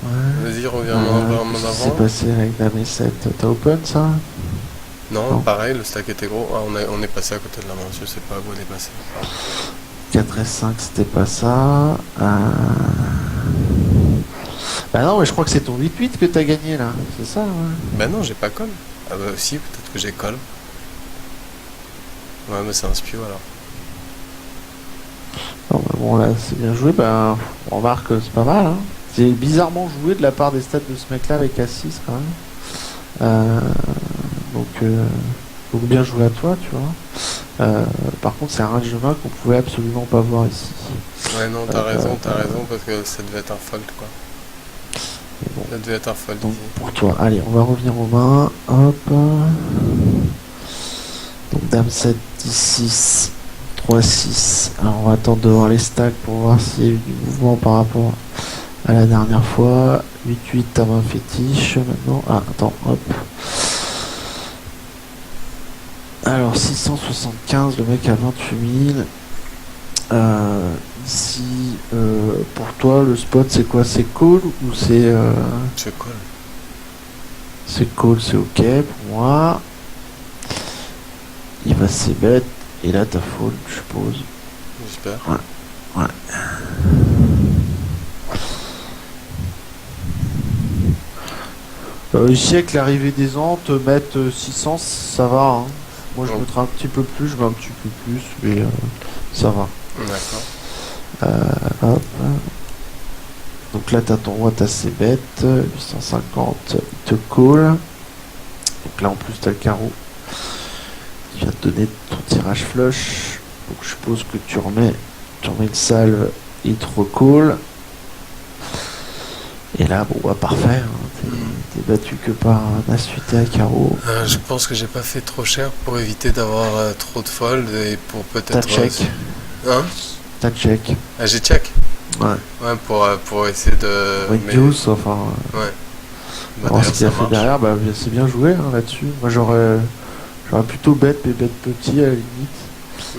Ouais. Vas-y, reviens en avant. Qu'est-ce qui s'est passé avec Dame et 7 t'as open ça? Non, pareil, le stack était gros. Ah, on est passé à côté de la main, je sais pas où on est passé. 4 et 5, c'était pas ça. Bah non, mais je crois que c'est ton 8-8 que t'as gagné là, c'est ça ouais. Bah non, j'ai pas call. Ah bah si, peut-être que j'ai call. Ouais, mais c'est un spew alors. Non, bah bon, là, c'est bien joué. Bah, on remarque que c'est pas mal. Hein. C'est bizarrement joué de la part des stats de ce mec-là avec A6 quand même. Donc bien joué à toi, tu vois. Par contre, c'est un range de main qu'on pouvait absolument pas voir ici. Ouais, non, t'as raison, parce que ça devait être un fold, quoi. Bon, ça devait être un fold. Donc, pour toi, allez, on va revenir aux mains. Hop. Donc, Dame 7, 10, 6, 3, 6. Alors, on va attendre de voir les stacks pour voir s'il y a eu du mouvement par rapport à la dernière fois. 8, 8, t'as un fétiche maintenant. Ah, attends, hop. Alors 675, le mec a 28 000. Ici, pour toi, le spot c'est quoi? C'est call ou c'est... C'est call. C'est call, c'est ok pour moi. Il va c'est bête. Et là t'as fold, je suppose. J'espère. Ouais. Ici avec l'arrivée des Antes, mettre 600, ça va. Hein. Moi je mettrai un petit peu plus, je mets un petit peu plus, mais ça va. D'accord. Hop. Donc là t'as ton roi, t'as ses bêtes, 850, il te call. Donc là en plus t'as le carreau qui vient te donner ton tirage flush. Donc je suppose que tu remets le salve, il te recall. Et là bon bah parfait, hein, t'es battu que par un as suité à carreau. Je pense que j'ai pas fait trop cher pour éviter d'avoir trop de fold et pour peut-être... T'as check. Hein? T'as check. Ah j'ai check? Ouais. Ouais, pour essayer de... Reduce, enfin... Ouais. Bah, alors, ce qu'il a fait derrière, bah, c'est bien joué hein, là-dessus. Moi j'aurais plutôt bête, mais bête petit à la limite.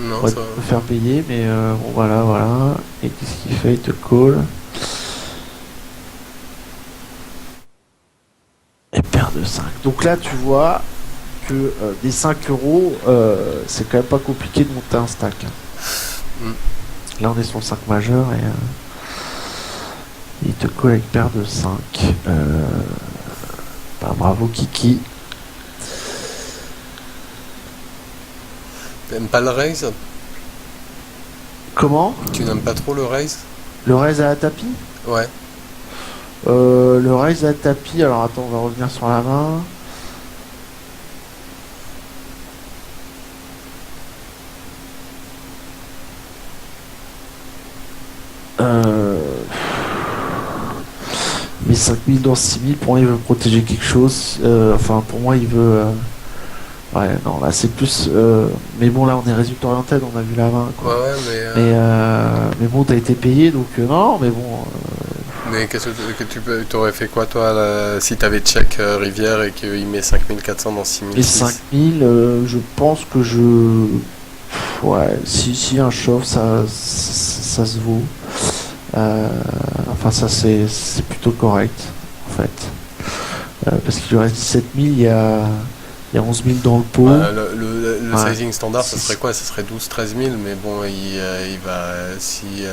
Non, on va te faire payer, mais bon voilà. Et qu'est-ce qu'il fait? Il te call. Et paire de 5. Donc là, tu vois que des 5 euros, c'est quand même pas compliqué de monter un stack. Là, on est sur le 5 majeur et il te colle avec paire de 5. Bah, bravo Kiki. T'aimes pas le raise? Comment? Tu n'aimes pas trop le raise? Le raise à la tapis? Ouais. Le raise à la tapis, alors attends, on va revenir sur la main. Mais 5000 dans 6000, pour moi il veut protéger quelque chose. Enfin pour moi il veut... Ouais non là c'est plus... Mais bon là on est résultat orienté, on a vu la main quoi. Ouais, mais Mais bon t'as été payé donc non mais bon... Mais qu'est-ce que t'aurais fait quoi toi là, si t'avais check Rivière et qu'il met 5400 dans 6000? Et 5000 je pense que je... Ouais si un chauffe ça se vaut. Enfin ça c'est plutôt correct en fait. Parce qu'il lui reste 17 000, il y a 11 000 dans le pot. Le Ouais. sizing standard, ça serait quoi? Ça serait 12-13 000, mais bon, il va... Si...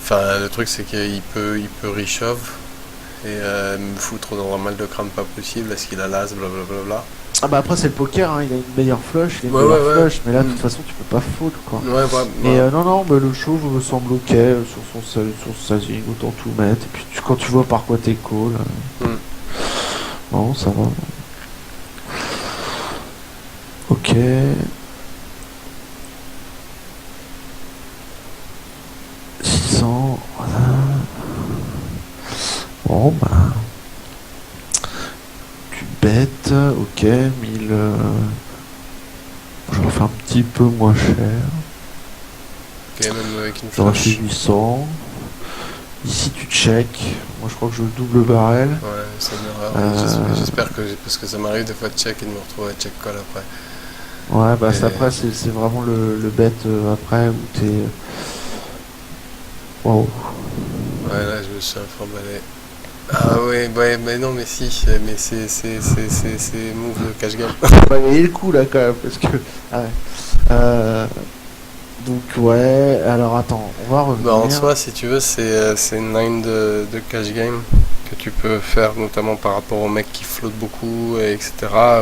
Enfin, le truc, c'est qu'il peut reshove et me foutre dans un mal de crâne pas possible, est-ce qu'il a l'as, blablabla. Ah bah après c'est le poker, hein, il a une meilleure flush, il a une Ouais, meilleure ouais. flush, mais là de toute façon tu peux pas fold quoi. Ouais, Mais non, mais le chauve me semble ok sur son sizing, autant tout mettre. Et puis quand tu vois par quoi t'es call, non ça va. Ok. Voilà. Bon bah. Tu bêtes, ok, 1000. Je refais un petit peu moins cher. Ok, même avec une J'aurais fait flush. 800. Ici tu check. Moi je crois que je double barrel. Ouais, c'est une erreur. J'espère que... Parce que ça m'arrive des fois de check et de me retrouver à check call après. Ouais, bah Et... après c'est vraiment le bet après où t'es... Wow. Ouais, là je me suis un peu emballé. Ah ouais, mais non, mais si, mais c'est move de cash game. Bah, il y a le coup là quand même parce que... Ah ouais. Donc ouais, alors attends, on va revenir. Bah en soi, si tu veux, c'est une line de cash game que tu peux faire notamment par rapport aux mecs qui flottent beaucoup, et etc.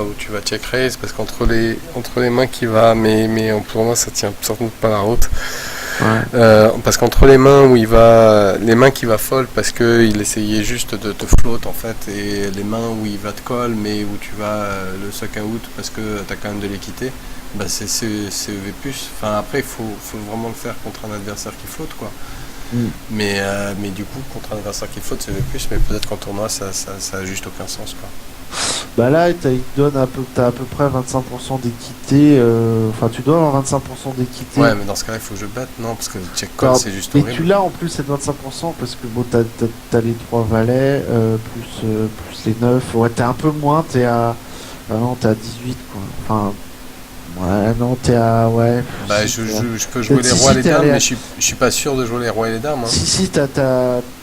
Où tu vas check raise parce qu'entre les mains qui va, mais pour moi ça tient certainement pas la route. Ouais. Parce qu'entre les mains où il va, les mains qui va fold parce que il essayait juste de te float en fait, et les mains où il va te call mais où tu vas le suck out parce que t'as quand même de l'équité, bah c'est EV+. Enfin après il faut vraiment le faire contre un adversaire qui flotte quoi. Mais du coup contre un adversaire qui flotte c'est EV+, mais peut-être qu'en tournoi ça a juste aucun sens quoi. Bah là, il donne t'as à peu près 25% d'équité. Enfin, tu dois avoir 25% d'équité. Ouais, mais dans ce cas-là, il faut que je batte, non? Parce que le check call, c'est juste mais horrible. tu l'as en plus cette 25% parce que bon, t'as les 3 valets, plus les 9. Ouais, t'es un peu moins, t'es à... Ah non, t'es à 18, quoi. Enfin... Ouais, non, t'es à... Ouais... Bah, si, je peux jouer les rois et les dames, mais je suis pas sûr de jouer les rois et les dames. Hein. Si, t'as...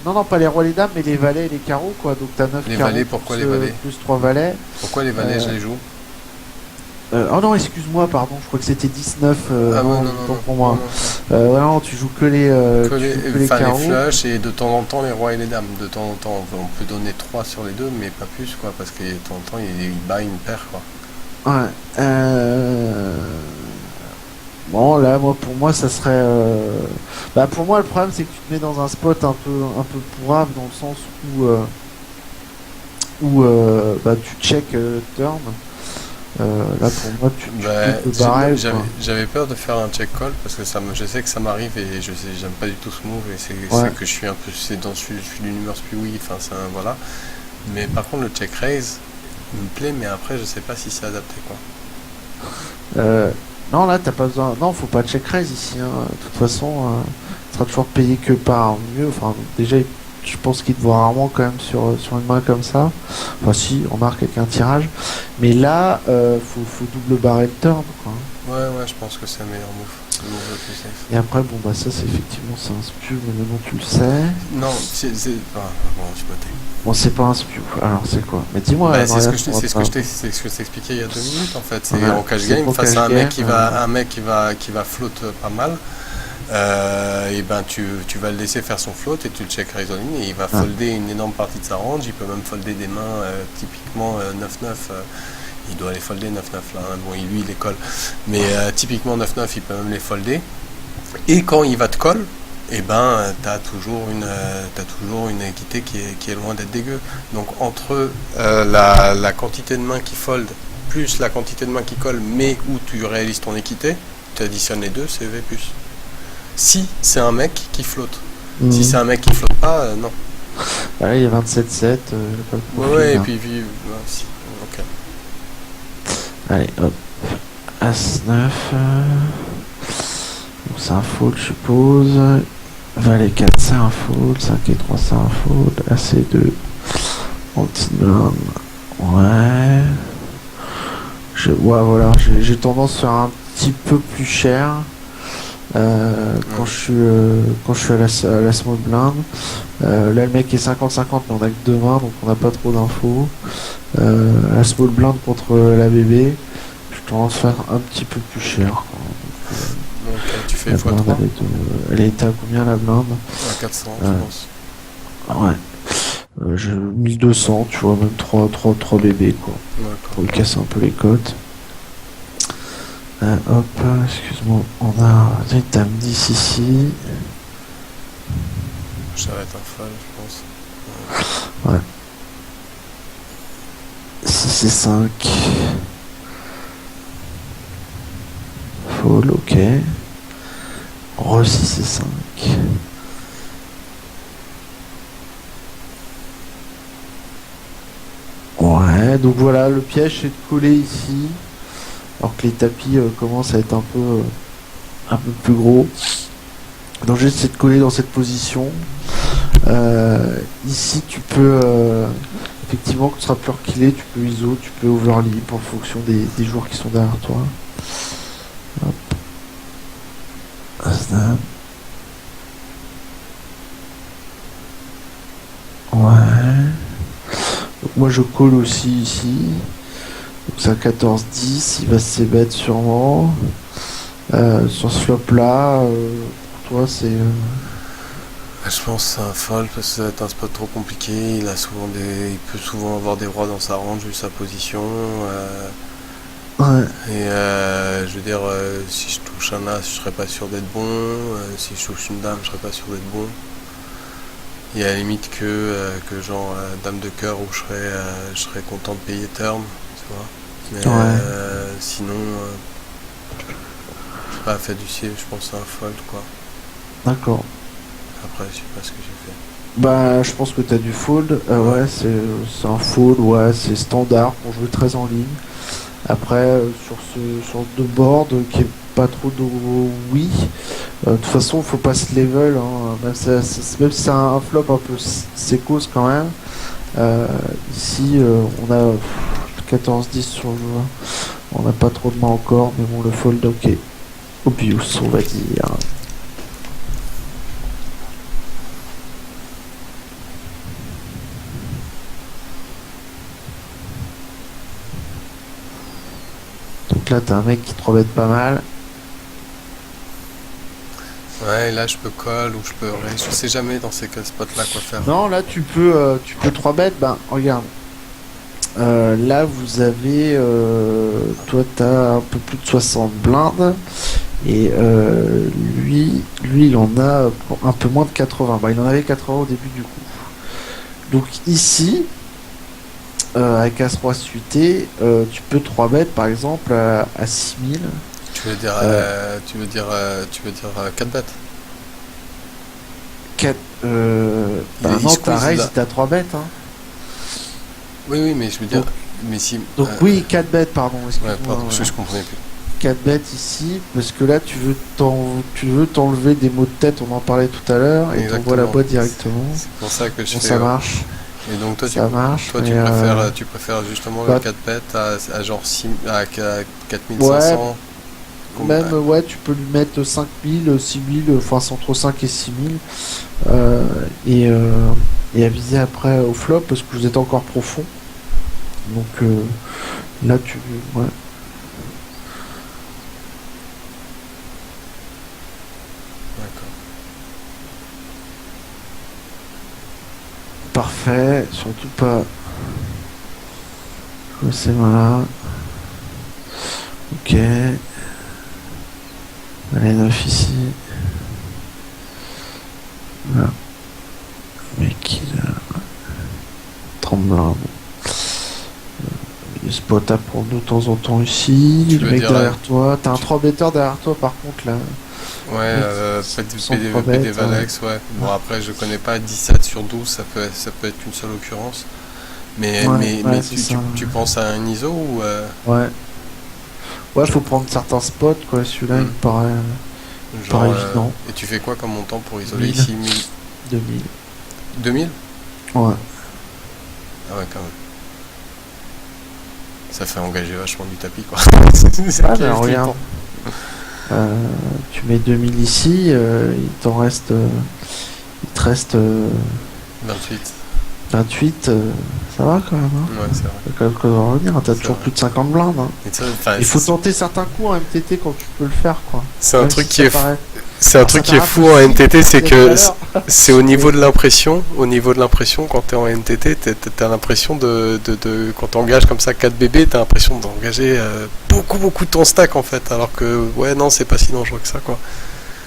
Non, pas les rois et les dames, mais les valets et les carreaux, quoi. Donc t'as 9 les carreaux valets, pourquoi plus, les valets plus 3 valets. Pourquoi les valets, je les joue? Oh non, excuse-moi, pardon, je crois que c'était 19. Ah non, non, pour moi. Ouais, non, tu joues que les, les carreaux. Les flushs et de temps en temps les rois et les dames. De temps en temps, on peut donner 3 sur les deux, mais pas plus, quoi, parce que de temps en temps, il bat une paire, quoi. Ouais. Bon, là, pour moi, ça serait... Bah, pour moi, le problème, c'est que tu te mets dans un spot un peu pourrave, dans le sens où bah, tu check turn. Là, pour moi, tu peux barrer. J'avais peur de faire un check call parce que je sais que ça m'arrive et j'aime pas du tout ce move et c'est que je suis un peu, je suis d'une humeur oui, enfin voilà. Mais par contre, le check raise il me plaît, mais après, je sais pas si c'est adapté quoi. Non, là, t'as pas besoin. Non, faut pas check raise ici. Hein. De toute façon, tu seras toujours payé que par mieux. Enfin, déjà, je pense qu'il te voit rarement quand même sur une main comme ça. Enfin, si, on marque avec un tirage. Mais là, faut double barrer le turn, quoi. Ouais, je pense que c'est le meilleur move. C'est le move le plus safe. Et après, bon, bah, ça, c'est effectivement, c'est un spew, mais maintenant tu le sais. Non, c'est. Ah, bon, je me tais. Bon, c'est pas un spew. Alors, c'est quoi? Mais dis-moi, c'est ce que je t'ai expliqué il y a 2 minutes en fait. C'est en cash game face à un mec qui va float pas mal. et ben tu vas le laisser faire son float et tu le check raise all-in et il va folder une énorme partie de sa range. Il peut même folder des mains typiquement 9-9. Il doit les folder 9-9 là, hein. Bon, lui il les colle. Mais typiquement 9-9, il peut même les folder. Et quand il va te call, et ben t'as toujours une équité qui est loin d'être dégueu. Donc entre la quantité de mains qui fold plus la quantité de mains qui colle, mais où tu réalises ton équité, tu additionnes les deux, c'est V+. Si c'est un mec qui flotte. Si c'est un mec qui flotte pas, non. Là, il y a 27-7. Pas le profil, Ouais, et hein. puis si. Ok. Allez, hop. As-9. Donc c'est un fold, je suppose. Valet 4, c'est un fold. 5 et 3, c'est un fold. Ac2. Anti-blind. Ouais. Ouais, voilà. J'ai tendance à faire un petit peu plus cher. Quand je suis à la small blind. Là, le mec est 50-50, mais on a que deux mains, donc on n'a pas trop d'infos. La small blind contre la bébé, je tendance à faire un petit peu plus cher, quoi. Donc tu fais La x3. blinde, elle était à combien la blinde? À 400, je pense. Ouais. 1200, tu vois, même 3 bébés, quoi. Pour lui casser un peu les côtes. Hop, excuse-moi, on a des dames 10 ici. Ça va être un fold, je pense. Ouais. 6 et 5. Fold, ok. Re 6 et 5. Ouais, donc voilà, le piège c'est de coller ici. Alors que les tapis commencent à être un peu plus gros. Donc j'essaie de coller dans cette position. Ici tu peux effectivement quand tu seras plus reculé, tu peux ISO, tu peux overlip en fonction des joueurs qui sont derrière toi. Hop. As-dame. Ouais. Donc moi je colle aussi ici. Donc c'est un 14-10, il va se s'ébêtre sûrement. Sur ce flop là, pour toi c'est... Je pense que c'est un fold parce que ça va être un spot trop compliqué. Il peut souvent avoir des rois dans sa range vu sa position. Ouais. Et je veux dire, si je touche un as, je serais pas sûr d'être bon. Si je touche une dame, je serais pas sûr d'être bon. Et à la limite que genre dame de cœur où je serais content de payer turn, tu vois. Mais sinon, je sais pas, fait du ciel, je pense que c'est un fold quoi. D'accord. Après, je sais pas ce que j'ai fait. Bah, je pense que t'as du fold. Ouais, c'est un fold, ouais, c'est standard pour jouer très en ligne. Après, sur ce de board qui est pas trop de oui. De toute façon, faut pas se level, hein. Même si c'est un flop un peu sécose quand même. Ici, on a 14-10 sur le joueur. On n'a pas trop de main encore, mais bon, le fold, ok. Obvious, on va dire. Donc là, t'as un mec qui te rebête pas mal. Ouais, là je peux call ou je peux raise. Je sais jamais dans ces spots-là quoi faire. Non, là, tu peux 3 bêtes. Ben, regarde. Là, vous avez... toi, t'as un peu plus de 60 blindes. Et lui, il en a un peu moins de 80. Bah, il en avait 80 au début du coup. Donc ici, avec As-Roi suité, tu peux 3 bêtes par exemple à 6000. Tu veux dire 4 bêtes 4, bah non, ta raise t'as 3 bêtes. Hein. Oui, mais je veux dire... Donc, mais si, donc oui, 4 bêtes, pardon. Excuse-moi, ouais, pardon, je comprenais plus. 4 bêtes ici, parce que là tu veux t'enlever des mots de tête, on en parlait tout à l'heure, et t'envoies la boîte directement. C'est pour ça que je fais... Ça marche. Et donc toi, tu préfères justement le 4 bêtes à genre 4500. Ouais, même ouais, tu peux lui mettre 5000, 6000, enfin c'est entre 5 et 6000 et à viser après au flop parce que vous êtes encore profond. Donc là tu... Ouais. parfait, surtout pas. C'est voilà. Ok. Allez, 9 ici. Voilà. Mec, il a... Tremblin. Il spot pour nous de temps en temps ici. Tu Le veux mec dire, derrière toi. T'as un 3 betteurs derrière toi par contre là. Ouais, Sont PD, trois bêtes, Valex, ouais. Bon, après, je connais pas 17 sur 12, ça peut être qu'une seule occurrence. Mais, Ouais, mais c'est tu, ça. tu penses à un ISO ou Ouais. Ouais, faut prendre certains spots quoi. Celui-là, il me paraît genre, évident. et tu fais quoi comme montant pour isoler 1000. ici 2000. 2000? Ouais. Ah ouais, quand même. Ça fait engager vachement du tapis, quoi. Ah, mais regarde. Tu mets 2000 ici, il t'en reste. Il te reste 28. 28, ça va quand même. Hein. Ouais, c'est vrai. T'as quand même quoi de revenir, t'as C'est toujours vrai. plus de 50 blindes. Hein. Et ça, enfin, Il faut tenter certains coups en MTT quand tu peux le faire quoi. c'est un Même truc si qui ça est paraît- C'est un Alors, truc ça qui est paraît fou en impossible, NTT, c'est tout que à l'heure. c'est au niveau de l'impression. Au niveau de l'impression, quand t'es en NTT, t'as l'impression quand t'engages comme ça 4 bébés, t'as l'impression d'engager beaucoup de ton stack en fait. Alors que, ouais, non, c'est pas si dangereux que ça, quoi.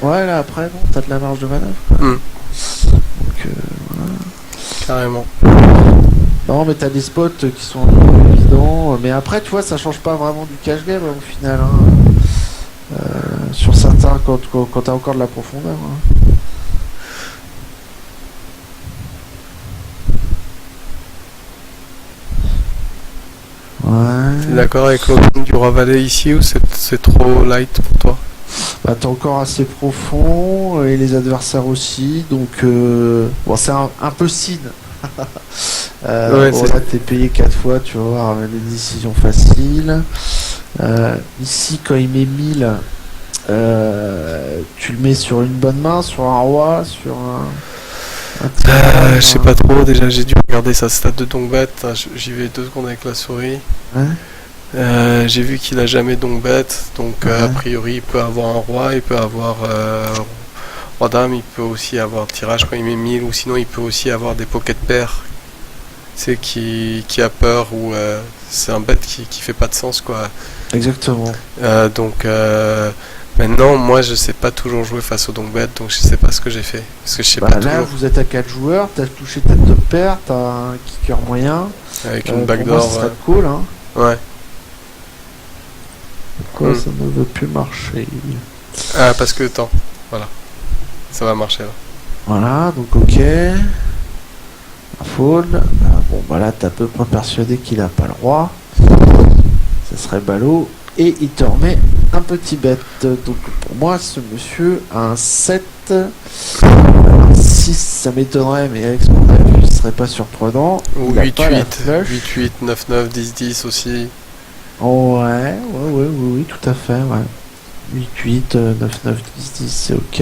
Ouais, là après, bon, t'as de la marge de manœuvre. Hmm. Donc, Carrément. non, mais t'as des spots qui sont un peu évidents. Mais après, tu vois, ça change pas vraiment du cash game au final. Hein. Sur certains, quand t'as encore de la profondeur. Hein. T'es Ouais. d'accord avec l'option du Roi Valet ici ou c'est trop light pour toi? Bah, t'es encore assez profond et les adversaires aussi. Donc, bon, c'est un peu sin. Ouais, Bon, là, t'es payé 4 fois, tu vas voir les décisions faciles. Ici, quand il met 1000, tu le mets sur une bonne main, sur un roi, sur un tirage, Je sais pas trop, déjà j'ai dû regarder sa stat de dongbet, j'y vais 2 secondes avec la souris. Ouais. J'ai vu qu'il a jamais dongbet, donc Ouais. a priori il peut avoir un roi, il peut avoir roi dame, il peut aussi avoir tirage quand il met 1000, ou sinon il peut aussi avoir des pocket pairs, c'est qui a peur, ou c'est un bet qui fait pas de sens, quoi. Exactement. Donc maintenant, moi je sais pas toujours jouer face au dongbet, donc je sais pas ce que j'ai fait, parce que je sais Bah, pas là, toujours. vous êtes à 4 joueurs, t'as touché tête de paire, t'as un kicker moyen. Avec Pour une moi, backdoor, ce serait cool. Hein. ouais. Pourquoi ça ne veut plus marcher? Ah, parce que, attends, voilà. Ça va marcher là. Voilà, donc ok. Un fold. Bon, bah là, t'es à peu près persuadé qu'il a pas le roi. Ça serait ballot. Et il te remet un petit bet. Donc pour moi, ce monsieur a un 7. Un 6, ça m'étonnerait, mais avec ce qu'on a vu, ce serait pas surprenant. Ou Il a pas la 8-8, flush. 8-8, 9-9, 10-10 aussi. Oh, oui, tout à fait, ouais. 8-8, 9-9, 10-10, c'est ok.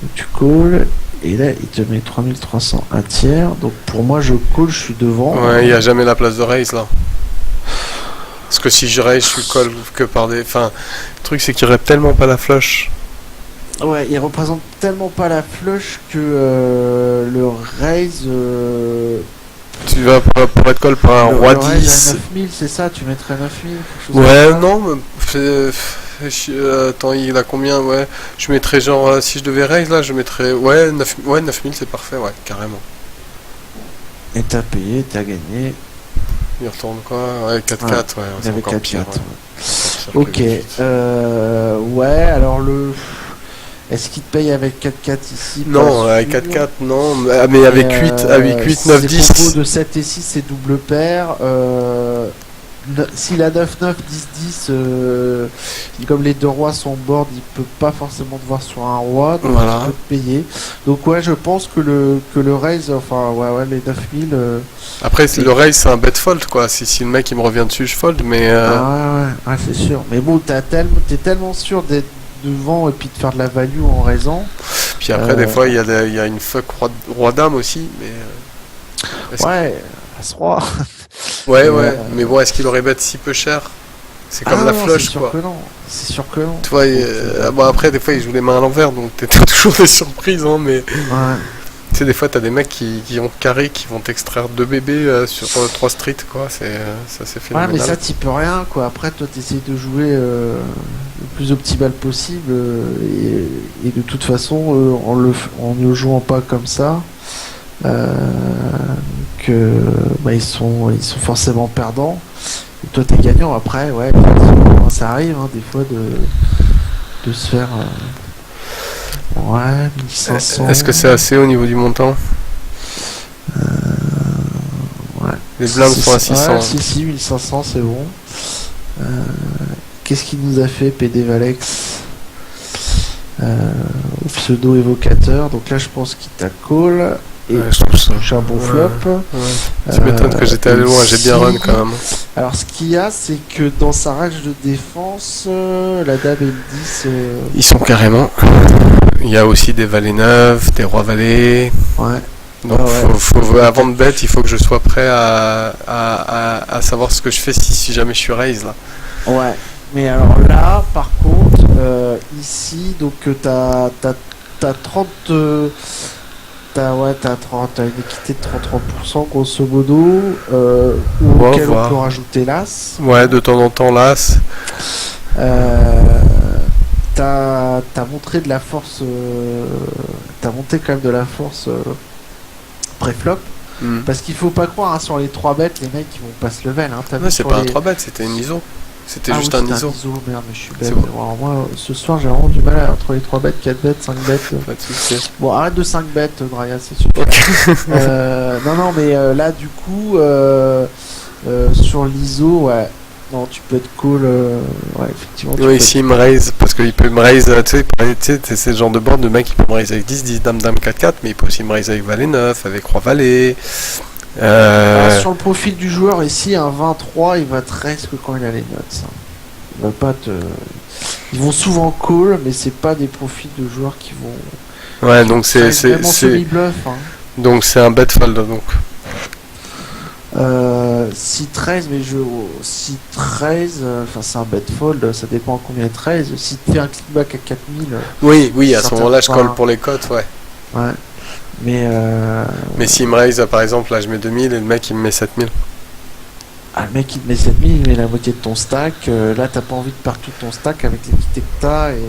Donc, tu calls. Et là, il te met 3300, un tiers. Donc pour moi, je call, je suis devant. Ouais, il n'y a jamais la place de raise là. Parce que si je raise, je suis call que par des. Enfin, le truc c'est qu'il rep tellement pas la flush. Ouais, il représente tellement pas la flush que le raise. Tu vas pour être call par un Le roi raise 10. à 9000, c'est ça, tu mettrais 9000 quelque chose Ouais, comme ça. non, mais attends, il a combien? Ouais, je mettrais genre, si je devais raise là, je mettrais. Ouais, 9000 c'est parfait, ouais, carrément. Et t'as payé, t'as gagné. Il retourne quoi? Ouais, 4-4, ouais, Il c'est avait encore 4 pire. 4. Ouais. Ok. Ouais, alors le. Est-ce qu'il te paye avec 4-4 ici? Non, Pas avec sûr. 4-4, non, mais avec 8, avec 8, 9, Ses 10. combos de 7 et 6, c'est double paire. S'il a 9-9, 10-10, comme les deux rois sont board, il peut pas forcément te voir sur un roi, donc Voilà. il peut te payer. Donc ouais, je pense que le raise, enfin ouais, les 9000... Après, le raise, c'est un bet fold, quoi. Si le mec il me revient dessus, je fold, mais. ouais, c'est sûr. Mais bon, t'es tellement sûr d'être devant et puis de faire de la value en raisant. Puis après, des fois, il y a une fuck roi-dame aussi, mais. Ouais, As-Roi. Ouais, mais bon, est-ce qu'il aurait bet si peu cher? C'est comme la non, flush, c'est sûr quoi. que non. C'est sûr que non. Tu vois, bon, après, des fois, il joue les mains à l'envers, donc t'as toujours des surprises, hein, mais. Ouais. Tu sais, des fois, t'as des mecs qui ont carré, qui vont t'extraire 2 bébés sur 3 streets, quoi. Ça, c'est Ouais, mais phénoménal. ça, t'y peux rien, quoi. Après, toi, t'essayes de jouer le plus optimal possible, et de toute façon, en ne jouant pas comme ça, que bah, ils sont forcément perdants. Et toi, t'es gagnant. Après, ouais, effectivement, ça arrive, hein, des fois, de se faire. Ouais, 1500. Est-ce que c'est assez au niveau du montant? Ouais. Les blindes sont à 600. Ouais, si, 1500, c'est bon. Qu'est-ce qu'il nous a fait, PD Valex? Pseudo évocateur. Donc là, je pense qu'il t'a call. Et Ouais, je trouve ça. touche un bon flop. Ouais. Tu m'étonnes que j'étais allé loin, j'ai bien run quand même. Alors, ce qu'il y a, c'est que dans sa rage de défense, la dame et le 10. Ils sont carrément. Il y a aussi des valets 9, des rois valets. Ouais. Donc avant de bet, il faut que je sois prêt à savoir ce que je fais si jamais je suis raise là. Ouais. Mais alors là, par contre, ici, donc t'as 30. T'as une équité de 33% grosso modo, auquel on peut rajouter l'as. Ouais, de temps en temps l'as. T'as montré de la force, t'as monté quand même de la force pré-flop. Parce qu'il faut pas croire, hein, sur les 3 bêtes, les mecs ils vont pas se level. Hein. Non, c'est pas un 3 bêtes, c'était une ISO. C'était juste un ISO. Merde, mais je suis bête. Bon. Alors moi, ce soir, j'ai vraiment du mal entre les 3 bêtes, 4 bêtes, 5 bêtes. Pas de soucis. Bon, arrête de 5 bêtes, Draya, c'est super. Non, mais là, du coup, sur l'ISO, ouais. Non, tu peux être call. Ouais, effectivement. Oui, ici, il me raise, parce qu'il peut me raise, tu sais, c'est le genre de board de mec qui peut me raise avec 10, dame, 4, mais il peut aussi me raise avec valet 9, avec roi valet. Sur le profil du joueur, ici, un 23, il va te raise que quand il a les notes. Hein. Il va pas te. Ils vont souvent call, mais c'est pas des profils de joueurs qui vont. Ouais, donc c'est semi-bluff. Hein. Donc c'est un bet fold donc. Si 13, mais si 13, enfin c'est un bet fold, ça dépend combien 13. Si tu fais un clickback à 4000. Oui, à ce moment-là, je colle pour les cotes, ouais. Ouais. Mais s'il me raise, par exemple, là je mets 2000 et le mec il me met 7000. Ah, le mec il te met 7000, il met la moitié de ton stack. Là, t'as pas envie de perdre tout ton stack avec l'équité que t'as. Et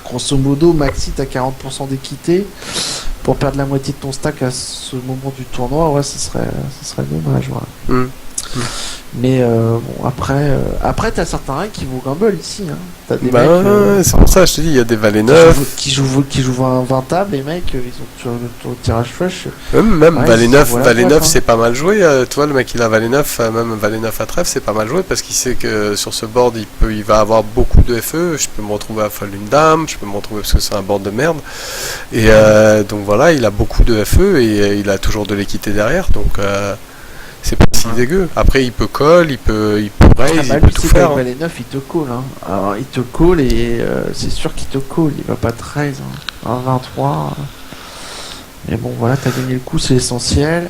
grosso modo, maxi, t'as 40% d'équité. Pour perdre la moitié de ton stack à ce moment du tournoi, ouais, ce serait dommage. Voilà. Mais bon, après t'as certains règles qui vont gamble ici. Hein. T'as des mecs, c'est pour ça que je te dis, il y a des valets 9 qui jouent un 20 table, les mecs, ils ont sur le tirage flush. Même valet 9, c'est pas mal joué. Tu vois, le mec il a valet 9, même valet 9 à trèfle, c'est pas mal joué parce qu'il sait que sur ce board il va avoir beaucoup de FE. Je peux me retrouver à fold une dame, je peux me retrouver parce que c'est un board de merde. Et donc voilà, il a beaucoup de FE et il a toujours de l'équité derrière. Donc c'est pas si dégueu. Après, il peut call, il peut raise, il peut tout faire. Avec valet 9, il te call. Hein. Alors, il te call et c'est sûr qu'il te call. Il va pas te raise. Hein. Un 23. Mais bon, voilà, t'as gagné le coup, c'est l'essentiel.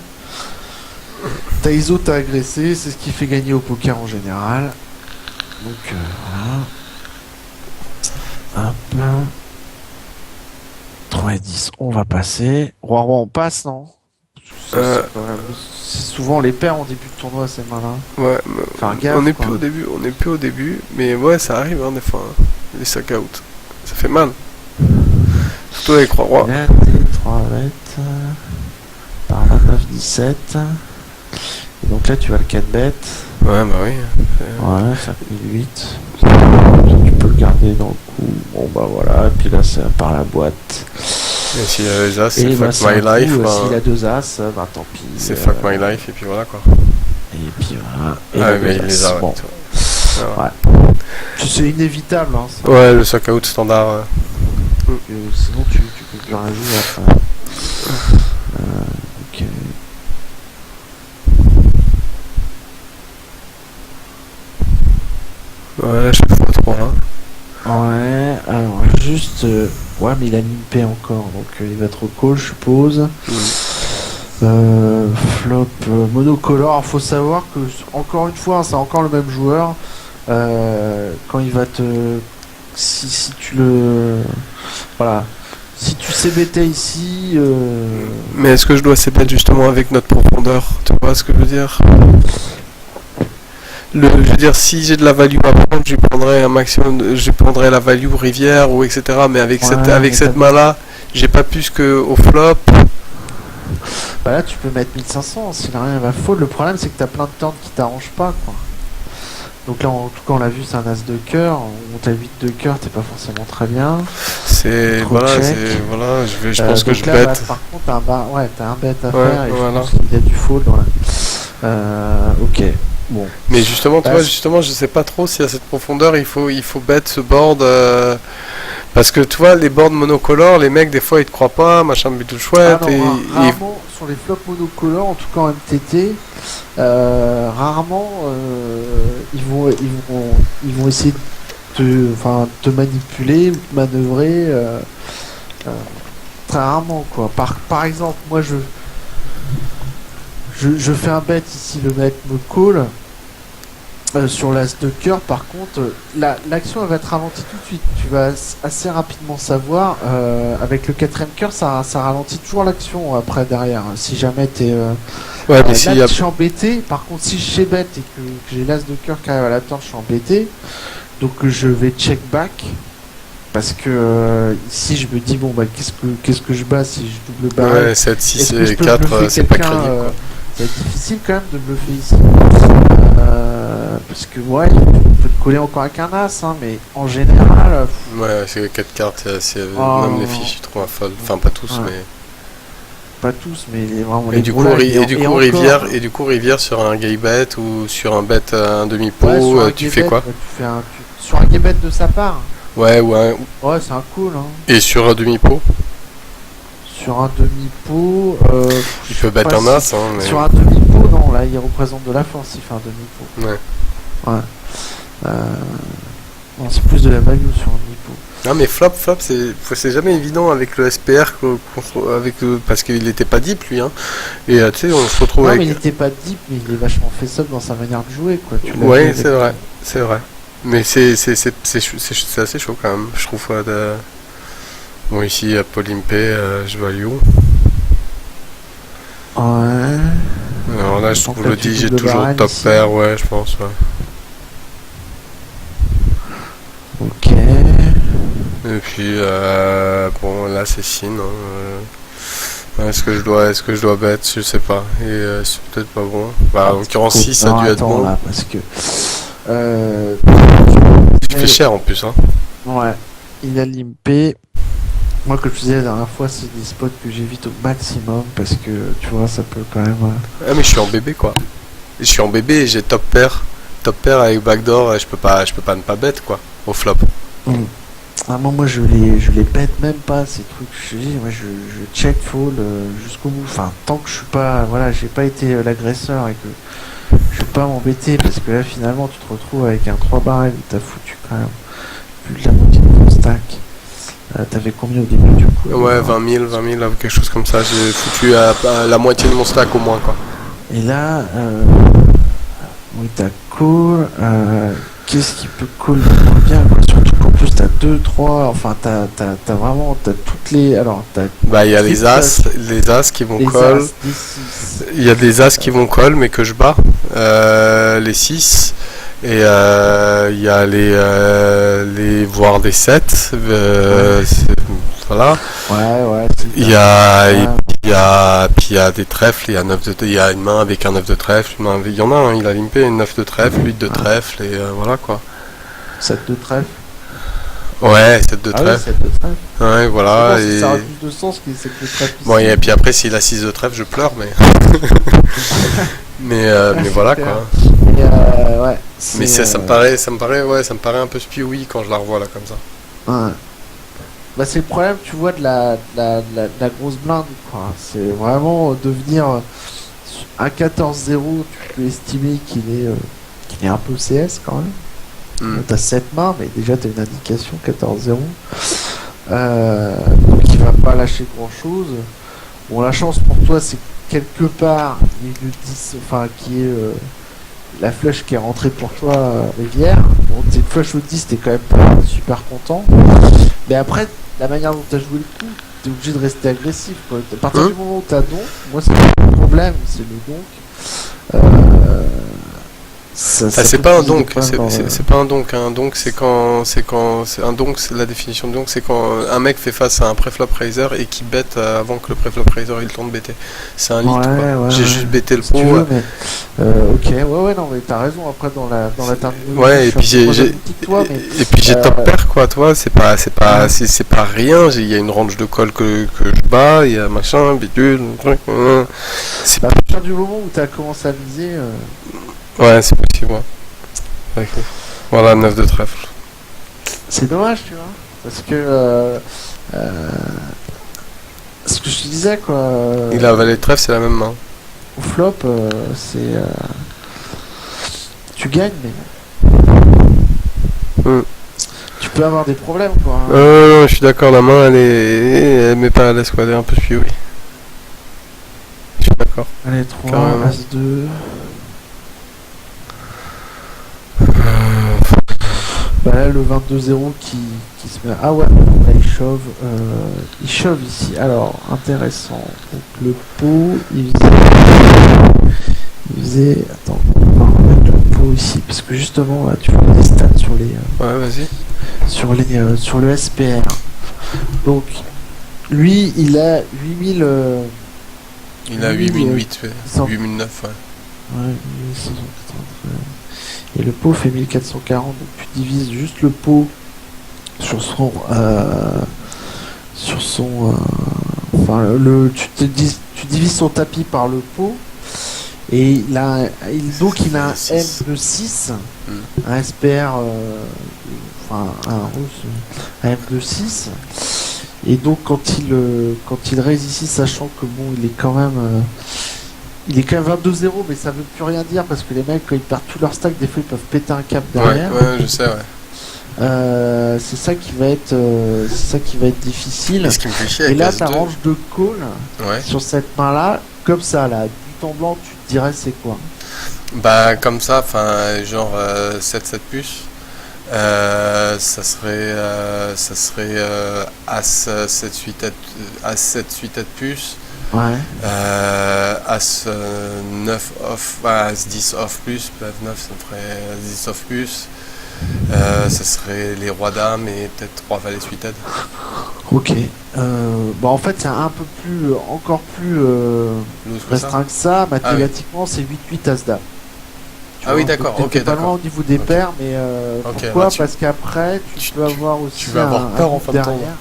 Ta ISO t'a agressé, c'est ce qui fait gagner au poker en général. Donc, voilà. Hop. 3 et 10, on va passer. Roi, on passe, non? C'est souvent les paires en début de tournoi, c'est malin. Ouais, enfin, gaffe, on n'est plus au début, mais ouais, ça arrive hein, des fois, hein, les sac out. Ça fait mal. Surtout avec roi-roi. 3 bêtes. Par 29, 17. Et donc là, tu vas le 4 bêtes. Ouais, bah oui. Ouais, 5008. Tu peux le garder dans le coup. Bon, bah voilà. Et puis là, c'est par la boîte. Et s'il a les as, c'est fuck my life. S'il a 2 as, bah tant pis. C'est fuck my life, et puis voilà quoi. Et puis voilà. Et mais il les a, bon. ouais. C'est inévitable. Hein, ça. Ouais, le sac out standard. Sinon, tu peux plus rien jouer après. Ok. Ouais, je fais pas trop. Hein. Ouais, alors juste. Ouais, mais il a limpé encore, donc il va être call, je suppose. Flop monocolore. Alors, faut savoir que, encore une fois, hein, c'est encore le même joueur. Quand il va te. Si tu le. Voilà. Si tu sais bêter ici, Mais est-ce que je dois CBET justement avec notre profondeur? Tu vois ce que je veux dire? Je veux dire, si j'ai de la value à prendre, je prendrais un maximum, je prendrais la value rivière ou etc. Mais avec ouais, cette main-là, j'ai pas plus que au flop. bah là tu peux mettre 1500, si rien va fold. Le problème c'est que t'as plein de turns qui t'arrangent pas, quoi. Donc là, en tout cas, on l'a vu, c'est un as de cœur. On t'a 8 de cœur, t'es pas forcément très bien. C'est Trop voilà, check. je pense que Donc je là, bête. bah, par contre, t'as un bet à Ouais, faire et je voilà. pense qu'il y a du fold. Voilà. Ok. Bon. Mais justement, tu Bah, vois, justement, je sais pas trop si à cette profondeur il faut bet ce board parce que tu vois, les boards monocolores, les mecs des fois ils te croient pas, machin but tout ah chouette non, et rarement sur les flops monocolores, en tout cas en MTT, rarement ils vont essayer te manipuler, te manœuvrer. Euh, Très rarement, quoi. Par exemple, moi je fais un bet ici, le mec me call. Sur l'as de cœur, par contre, l'action elle va être ralentie tout de suite. Tu vas assez rapidement savoir. Avec le quatrième cœur, ça ralentit toujours l'action après derrière. Si jamais t'es. ouais, mais Là, si je suis embêté. Par contre, si je sais bet et que j'ai l'as de cœur qui arrive à la turn, je suis embêté. Donc je vais check back. Parce que ici, je me dis, bon, bah, qu'est-ce que je bats si je double barrel? ouais, 7, 6 Est-ce que je et peux 4, bluffer c'est pas quelqu'un crédible quoi. Ça va être difficile quand même de bluffer ici. Parce que, ouais, on peut te coller encore avec un as, hein, mais en général. Ouais, c'est 4 cartes, Oh, même les fiches, je trouve un fold. Enfin, pas tous, ouais. mais. Pas tous, mais vraiment Et les du gros coup, là, encore, et du coup, rivière sur un gay bet ou sur un bet un demi-pot, ouais, sur un tu gay fais bet, quoi? ouais, sur un gay bet de sa part. Ouais, Ouais, c'est un cool, hein. et sur un demi-pot, Sur un demi-pot, il je peut sais bet pas un si- as, hein, mais. Sur un demi-pot, non, là, il représente de la force, il fait un demi-pot. Ouais. Ouais. Non, c'est plus de la value sur un demi-pot. Non, mais flop, c'est jamais évident avec le SPR, parce qu'il n'était pas deep lui, hein. Et tu sais, on se retrouve Non, avec. mais il était pas deep, mais il est vachement face-up dans sa manière de jouer, quoi. Tu l'as vu Ouais, avec- c'est vrai, c'est vrai. Mais c'est assez chaud quand même, je trouve. Bon, ici, à Polimpé, je value. Ouais. Alors là, je Donc trouve là, le tu 10, j'ai doubles toujours barrel top ici. pair, ouais, je pense, ouais. Ok. Et puis, bon, là, c'est sin, hein. Est-ce que je dois bet? Je sais pas. Et c'est peut-être pas bon. Bah, en l'occurrence, 6, ça a dû être attends, bon. là, parce que. Tu fais cher en plus, hein. Ouais. Il a limpé. Moi, comme je disais la dernière fois, c'est des spots que j'évite au maximum parce que tu vois, ça peut quand même. Ah, mais je suis en bébé, quoi. Je suis en bébé et j'ai top pair. Top pair avec backdoor, et je peux pas ne pas bet, quoi. Au flop. Ah, moi, je les pète même pas ces trucs. Je te dis, moi, je check fold jusqu'au bout. Enfin, tant que je suis pas, voilà, j'ai pas été l'agresseur et que je vais pas m'embêter parce que là, finalement, tu te retrouves avec un 3 barrel où t'as foutu quand même plus de la moitié de ton stack. T'avais combien au début du coup? Ouais, 20 000, quelque chose comme ça. J'ai foutu à la moitié de mon stack au moins, quoi. Et là, oui, t'as call. Qu'est-ce qui peut call vraiment bien, quoi? Surtout qu'en plus t'as 2, 3, enfin t'as vraiment, t'as toutes les. Alors, t'as Bah, il y a les les as qui vont les call. as, des 6. Il y a des as qui vont call, mais que je bats. Les 6. Et il y a voire des 7. Voilà. Ouais. Il y a, Ouais. puis il y a des trèfles, il y a une main avec un 9 de trèfle, il y en a un, il a limpé une 9 de trèfle, 8 de trèfle, et voilà quoi. 7 de trèfle. Ouais, 7 de Ah oui, trèfle. 7 de trèfle. Ouais, voilà. C'est bon, Et... ça a plus de sens qu'il y ait 7 de trèfle. Bon, ici. et puis après, s'il a 6 de trèfle, je pleure, mais. mais voilà super. quoi. Et, ouais. Mais ça me paraît un peu spioui quand je la revois là comme ça. Ouais. Bah, c'est le problème, tu vois, de la grosse blinde, quoi. C'est vraiment devenir un 14-0, tu peux estimer qu'il est un peu CS quand même. T'as 7 mains, mais déjà t'as une indication 14-0. Donc il va pas lâcher grand chose. Bon, la chance pour toi, c'est quelque part, il y a eu le 10, enfin, qui est la flush qui est rentrée pour toi, Rivière. Bon, t'es flush au 10, t'es quand même pas super content. Mais après, la manière dont t'as joué le coup, t'es obligé de rester agressif, quoi. À partir Hein. du moment où t'as donc, moi c'est pas le problème, c'est le donc. Euh, ça C'est peut pas un poser des donc, problèmes dans le- c'est pas un donc. Un donc, c'est un donc, c'est la définition de donc, c'est quand un mec fait face à un préflop raiser et qui bête avant que le préflop raiser ait le temps de bêter. C'est un lead, quoi. Ouais, J'ai ouais. juste bêté le Si tu pot. veux, mais ok, ouais, non, mais t'as raison. Après, dans la terminologie, Ouais, et je puis suis un peu moins j'ai, abouti que toi, mais et puis j'ai top euh, pair, quoi, toi, c'est pas rien. Il y a une range de call que je bats, il y a machin, bidule, truc. C'est à partir du moment où t'as commencé à miser, Ouais, c'est possible, ouais. Ok. Voilà, 9 de trèfle. c'est dommage, tu vois, parce que ce que je te disais, quoi. Il a avalé de trèfle, c'est la même main. Au flop, c'est tu gagnes, mais Hmm. tu peux avoir des problèmes, quoi. Non, je suis d'accord, la main, elle met pas à l'aise, quoi, elle est un peu suivie. Je suis d'accord. Allez, 3, Carrément. As-2. Bah là, le 22-0 qui se met. Ah ouais, là, il shove ici. Alors, intéressant. Donc, le pot, il faisait. Attends, on va remettre le pot ici. Parce que justement, là, tu vois des stats sur les. Ouais, vas-y. Sur le SPR. Donc, lui, il a 8000. Il a 8008, 8009, ouais. Ouais, 1693. Et le pot fait 1440, donc tu divises juste le pot sur son. Enfin, tu divises son tapis par le pot. Et donc il a un M de 6, un SPR, enfin un M de 6. Et donc quand il raise ici, sachant que bon, il est quand même 22-0, mais ça veut plus rien dire parce que les mecs, quand ils perdent tout leur stack, des fois ils peuvent péter un cap derrière. Ouais, je sais, ouais. C'est ça qui va être, difficile. Et ce qui me fait chier Et avec là, As-2, ta range de call ouais. sur cette main-là, comme ça, là, du temps blanc, tu te dirais c'est quoi? Bah, comme ça, enfin, genre 7-7 puces. Ça serait As 7 8 As 7 8 puces. Ouais. As 9 off, As 10 off plus, As 9 ça me ferait As 10 off plus. Ça serait les rois dames et peut-être 3 valets suited. Ok. Bah en fait, c'est un peu plus, encore plus Loose que ça. restreint que ça. Mathématiquement, c'est 8-8 As-Dame. Tu Ah oui, vois, d'accord, donc t'es ok, pas loin d'accord. au niveau des Ok. paires, mais Ok, pourquoi bah, Parce qu'après, tu peux avoir aussi tu vas avoir peur en fin de temps. derrière.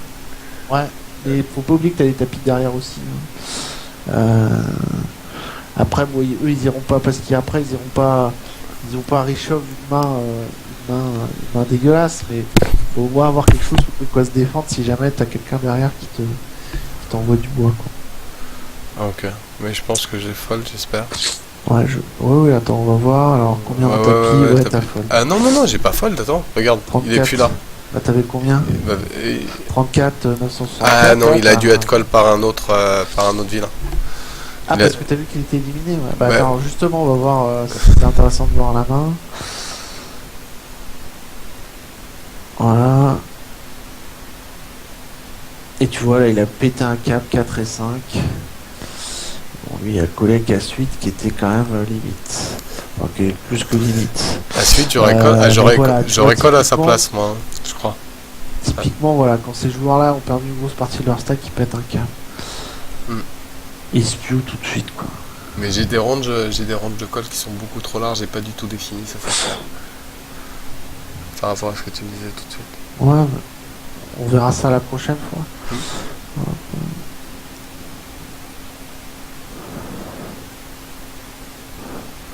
Ouais. Et faut pas oublier que t'as des tapis derrière aussi. Après, bon, eux, ils iront pas parce qu'après, ils iront pas à Richov une main dégueulasse, mais faut au moins avoir quelque chose de quoi se défendre si jamais t'as quelqu'un derrière qui t'envoie du bois, quoi. Ah, ok, mais je pense que j'ai fold, j'espère. Ouais, attends, on va voir. Alors, combien de tapis? Ouais, t'as fold. Ah non, j'ai pas fold, attends, regarde, 34. il est plus là. Bah, t'avais combien? 34, 964. Ah non, ouais, il a dû être call par un autre vilain. Ah, il a- parce que t'as vu qu'il était éliminé, ouais. Bah, Ouais. alors, justement, on va voir si c'était intéressant de voir la main. Voilà. Et tu vois, là, il a pété un cap 4 et 5. Bon, lui, il y a le collègue à suite qui était quand même limite. Ok, plus que limite. À suite, j'aurais voilà, call à sa typiquement- place, moi, je crois. Typiquement, voilà, quand ces joueurs-là ont perdu une grosse partie de leur stack, ils pètent un cap. Hmm. Ils spewent tout de suite, quoi. Mais j'ai des ranges de call qui sont beaucoup trop larges et pas du tout définies, ça fait peur. Par rapport à ce que tu me disais tout de suite. Ouais, on verra ça la prochaine fois.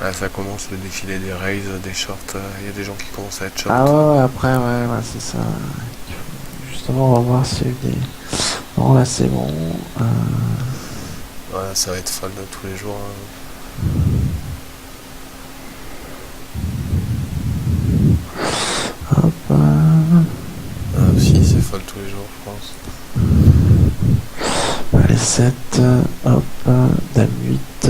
Ouais, ça commence le défilé des raises, des shorts, il y a des gens qui commencent à être short. Ah ouais, après, ouais, c'est ça. Justement, on va voir s'il y a eu des... Non, là, c'est bon. Ouais, ça va être fold tous les jours. Hop. Si, c'est fold tous les jours, je pense. Allez, 7. Hop. Dame 8.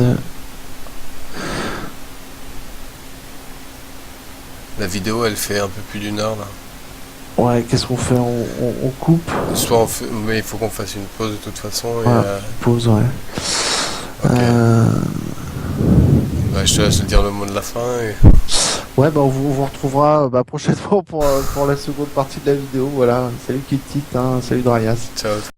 La vidéo, elle fait un peu plus d'une heure, là. Ouais, qu'est-ce qu'on fait? On coupe? Mais il faut qu'on fasse une pause de toute façon. Et, Voilà, pause, ouais. ok. Euh, Bah, je te laisse dire le mot de la fin. Ouais, bah on vous retrouvera prochainement pour la seconde partie de la vidéo. Voilà, salut Kitty, hein, salut Darius. Ciao.